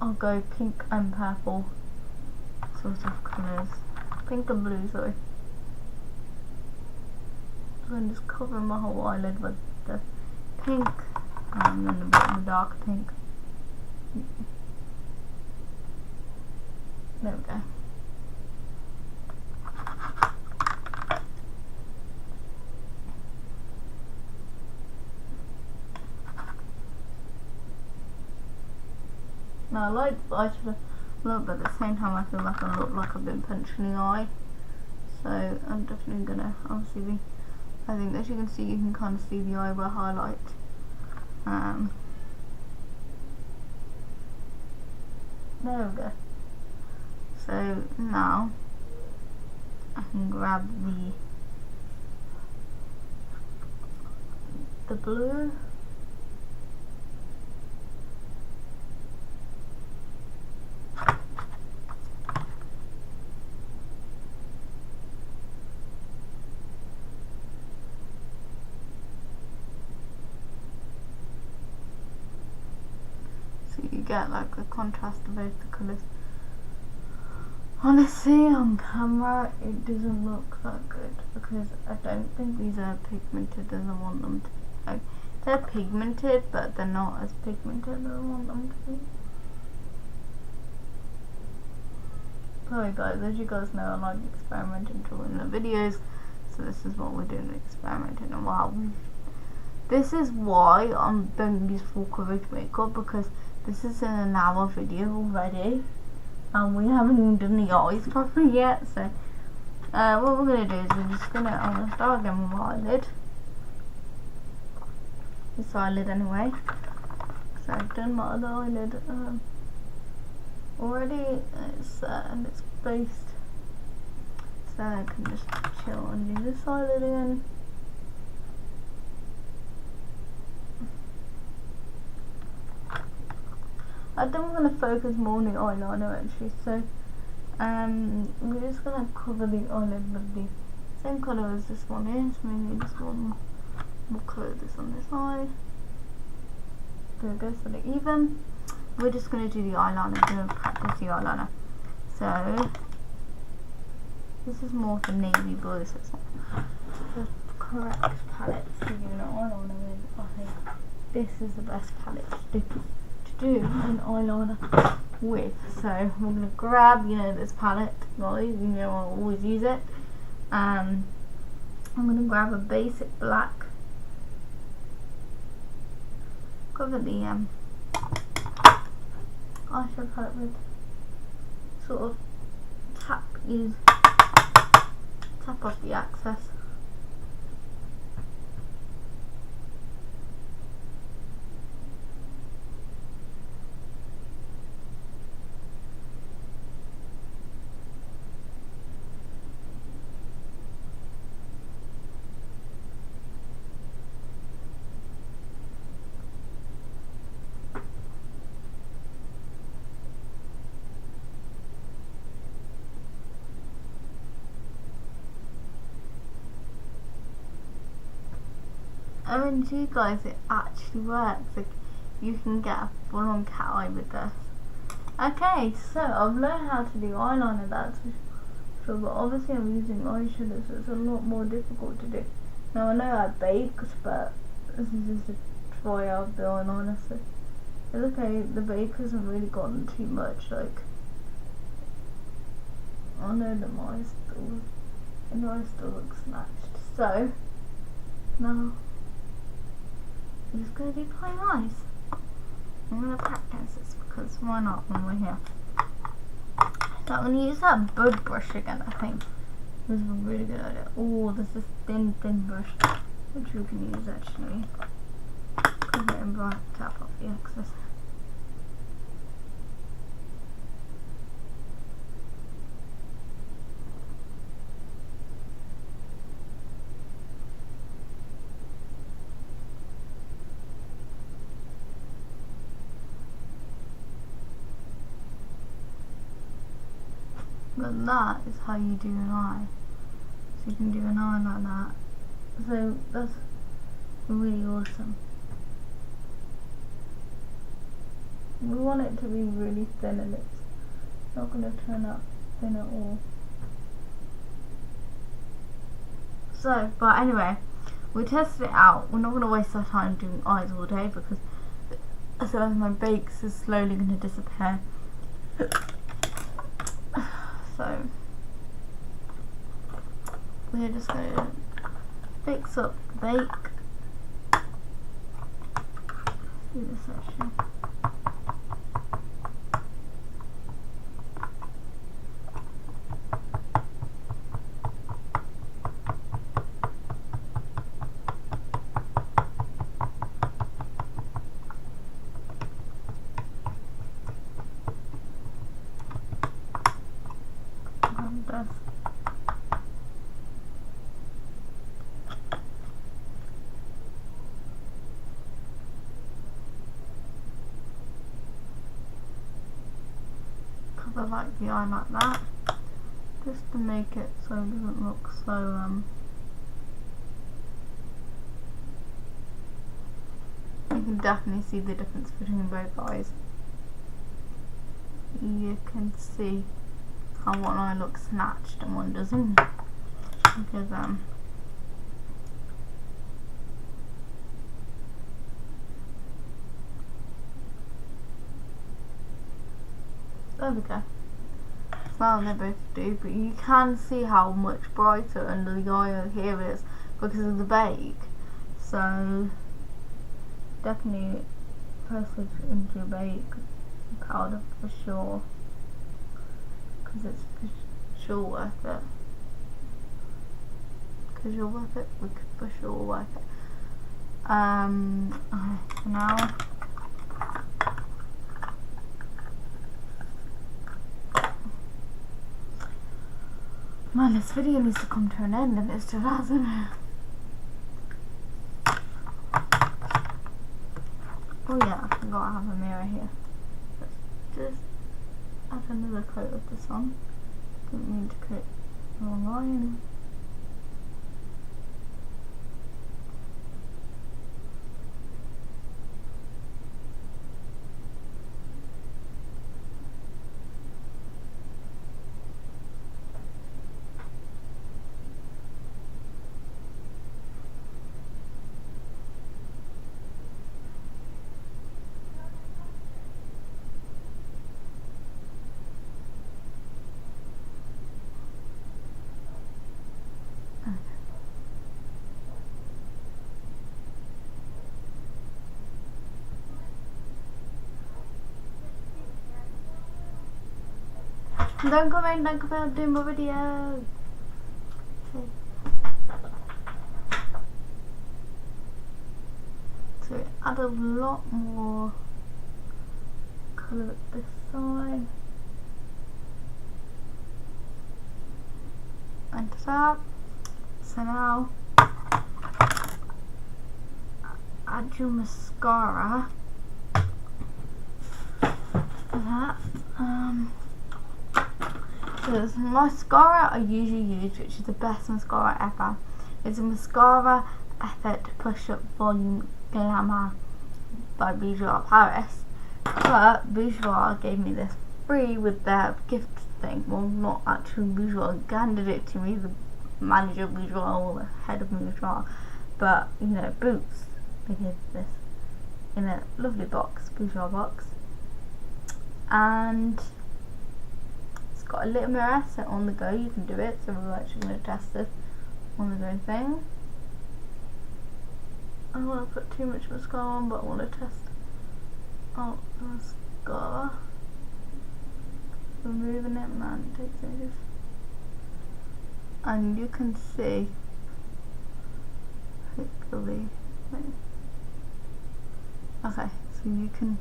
I'll go pink and purple sort of colours. Pink and blue, sorry. So I'm just covering my whole eyelid with the pink and then a bit of the dark pink. There we go. Now I like the eyeshadow look, but at the same time I feel like I look like I've been punched in the eye. So I'm definitely gonna obviously I think as you can see, you can kind of see the eyebrow highlight. There we go. So now I can grab the blue. You get like the contrast of both the colours. Honestly, on camera it doesn't look that good because I don't think these are pigmented as I want them to be. Like, they're pigmented, but they're not as pigmented as I want them to be. Sorry guys, as you guys know, I like experimenting in the videos, so this is what we're doing, experimenting. And wow, this is why I don't use full coverage makeup, because this is an hour video already and we haven't even done the eyes properly yet. So what we're going to do is I'm going to start again with my eyelid, this eyelid anyway, so I've done my other eyelid already, and it's based, so I can just chill and do this eyelid again. I think we're going to focus more on the eyeliner actually, so we're just going to cover the eyelid with the same colour as this one is, maybe just one more colour this on this eye. There we go, so they're even. we're just going to do the eyeliner. We're going to practice the eyeliner. So this is more for navy blue, so it's not the correct palette to do an eyeliner with. I think this is the best palette to do an eyeliner with. So we're going to grab, this palette, guys. I always use it. I'm going to grab a basic black. Cover the eyeshadow palette with, sort of tap off the excess. I mean, to you guys, it actually works. Like, you can get a full-on cat eye with this. Okay, so I've learned how to do eyeliner, that's for sure, but obviously I'm using eyeshadow, so it's a lot more difficult to do. Now I know I baked, but this is just a try out the eyeliner, so it's okay. The bake hasn't really gotten too much. Like, I know that mine still looks snatched. So now I'm just going to do plain eyes. I'm going to practice this because why not when we're here. So I'm going to use that bud brush again, I think. This is a really good idea. Oh, this is thin brush, which we can use actually. Cover it and tap off the excess. But that is how you do an eye. So you can do an eye like that. So that's really awesome. We want it to be really thin and it's not going to turn out thin at all. So, but anyway, we tested it out. We're not going to waste our time doing eyes all day because so my bakes is slowly going to disappear. So we're just going to fix up the bake. Do this section. Cover like the eye like that, just to make it so it doesn't look so you can definitely see the difference between both eyes. You can see how one eye looks snatched and one doesn't, because there we go. Well, they both do, but you can see how much brighter under the eye over here is because of the bake. So definitely press it into your bake powder for sure, because it's for sure worth it. Because you're worth it, we could for sure worth it. Okay, so now man, this video needs to come to an end and it still hasn't. Oh yeah, I forgot I have a mirror here. Let's just add another coat of this on. Didn't mean to coat the wrong line. Don't comment about doing my video. Okay. So add a lot more colour at this side. And that. So now add your mascara for that. So this mascara I usually use, which is the best mascara ever. It's a Mascara Effect Push Up Volume Glamour by Bourjois Paris. But Bourjois gave me this free with their gift thing. Well, not actually Bourjois handed it to me, the manager of Bourjois or the head of Bourjois. But, you know, Boots, they gave this in a lovely box, Bourjois box. And it's got a little mirror, so on the go you can do it. So we're actually going to test this on the go thing. I don't want to put too much mascara on, but I want to test out the mascara. Removing it, man, it takes ages. And you can see, hopefully, okay, so you can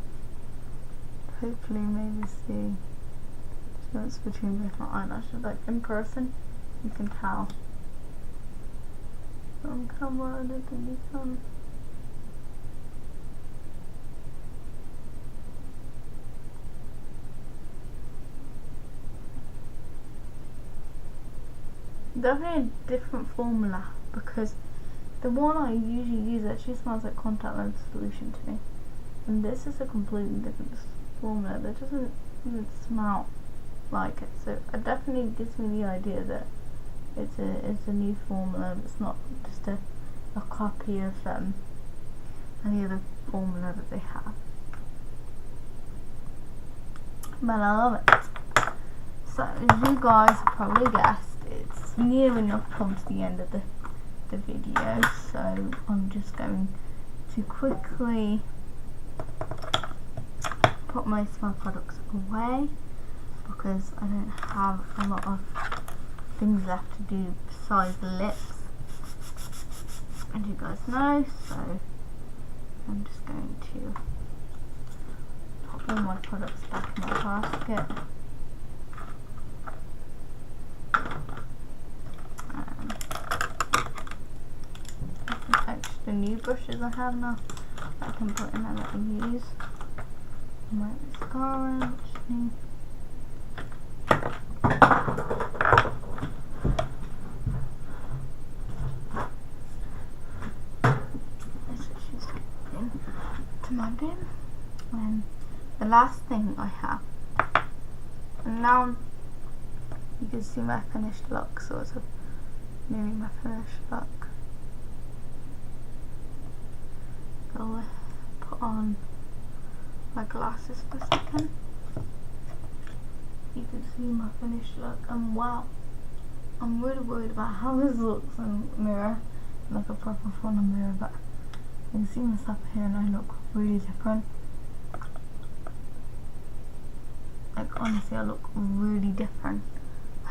hopefully maybe see the difference between different eyelashes. Like in person, you can tell. On camera, I don't think you can. Definitely a different formula, because the one I usually use actually smells like contact lens solution to me, and this is a completely different formula that doesn't even smell like it. So it definitely gives me the idea that it's a new formula. It's not just a copy of any other formula that they have. But I love it. So as you guys have probably guessed, it's near enough come to the end of the video, so I'm just going to quickly put most of my products away because I don't have a lot of things left to do besides the lips, as you guys know. So I'm just going to put all my products back in my basket. Extra new brushes I have now that I can put in there that I use. My mascara, which need. This is just into my bin. And the last thing I have, and now you can see my finished look, sort of nearly my finished look. I'll put on my glasses for a second. You can see my finished look, and wow, I'm really worried about how this looks in the mirror, like a proper full mirror, but you can see myself here and I look really different. Like honestly, I look really different.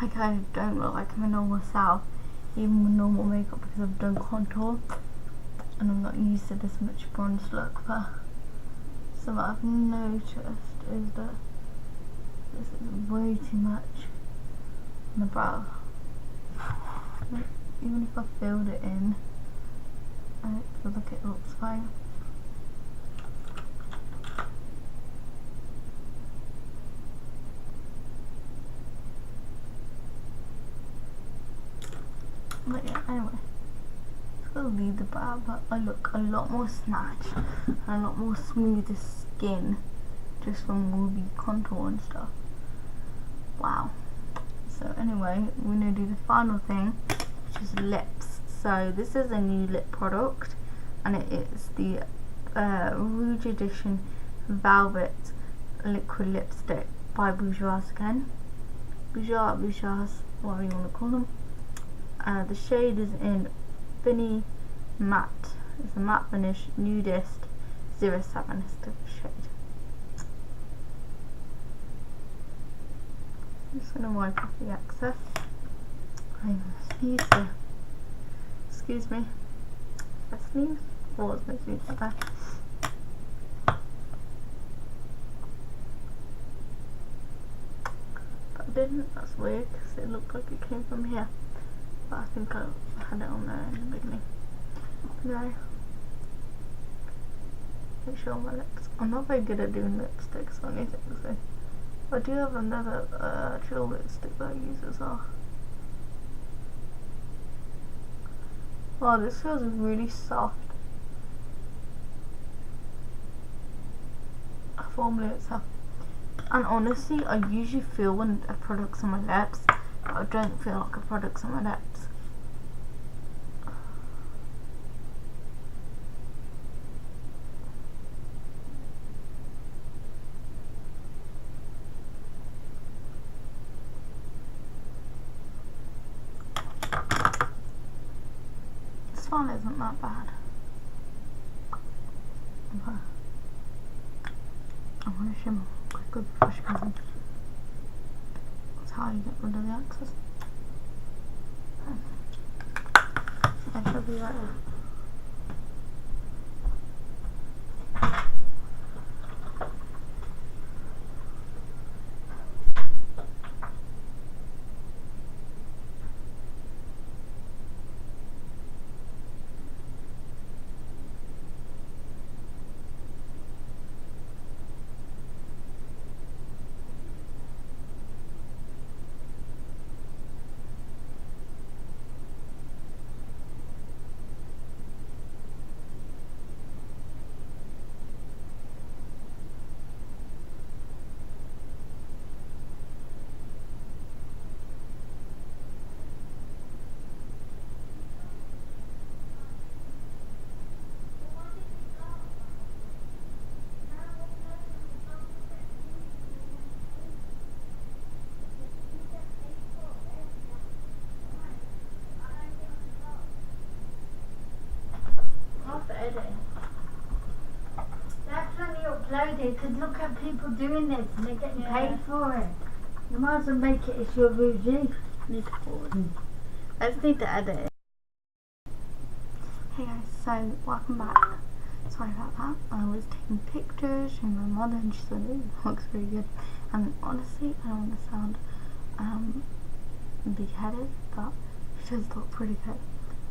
Like I don't look like my normal self, even with normal makeup, because I've done contour and I'm not used to this much bronze look. But something I've noticed is that this is way too much on the brow. Like, even if I filled it in, I don't feel like it looks fine. But yeah, anyway, it's gonna leave the brow, but I look a lot more snatched and a lot more smoother skin just from all the contour and stuff. Wow. So anyway, we're gonna do the final thing, which is lips. So this is a new lip product, and it is the Rouge Edition Velvet Liquid Lipstick by Bourjois again. Bourjois, whatever you want to call them. The shade is in Finny Matte. It's a matte finish nudist 07 is the shade. I'm just gonna wipe off the excess. I sneeze there. Excuse me. I sneeze. Or was my sneeze like that? But I didn't. That's weird because it looked like it came from here. But I think I had it on there in the beginning. No. Make sure my lips. I'm not very good at doing lipsticks or anything, so I do have another actual lipstick that I use as well. Wow, this feels really soft. Formula itself. And honestly, I usually feel when a product's on my lips, but I don't feel like a product's on my lips. This one isn't that bad. Okay. I want to shimmer quickly before she comes in. That's how you get rid of the excess. I shall be right there. Definitely upload it because look at people doing this and they're getting paid for it. You might as well make it as your routine. Need to forward. I just need to edit it. Hey guys, so welcome back. Sorry about that. I was taking pictures and my mother and she said it looks really good. And honestly, I don't want to sound big-headed, but it does look pretty good.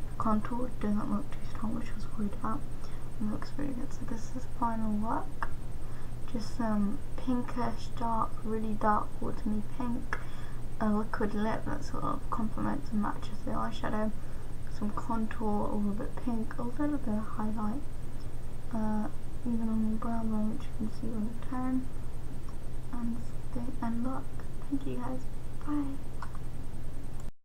The contour doesn't look too strong, which I was worried about. It looks really good. So this is final look. Just some pinkish, dark, really dark watermelon pink. A liquid lip that sort of complements and matches the eyeshadow. Some contour, a little bit pink, a little bit of highlight. Even on the brow bone, which you can see on the turn. And look. Thank you guys. Bye.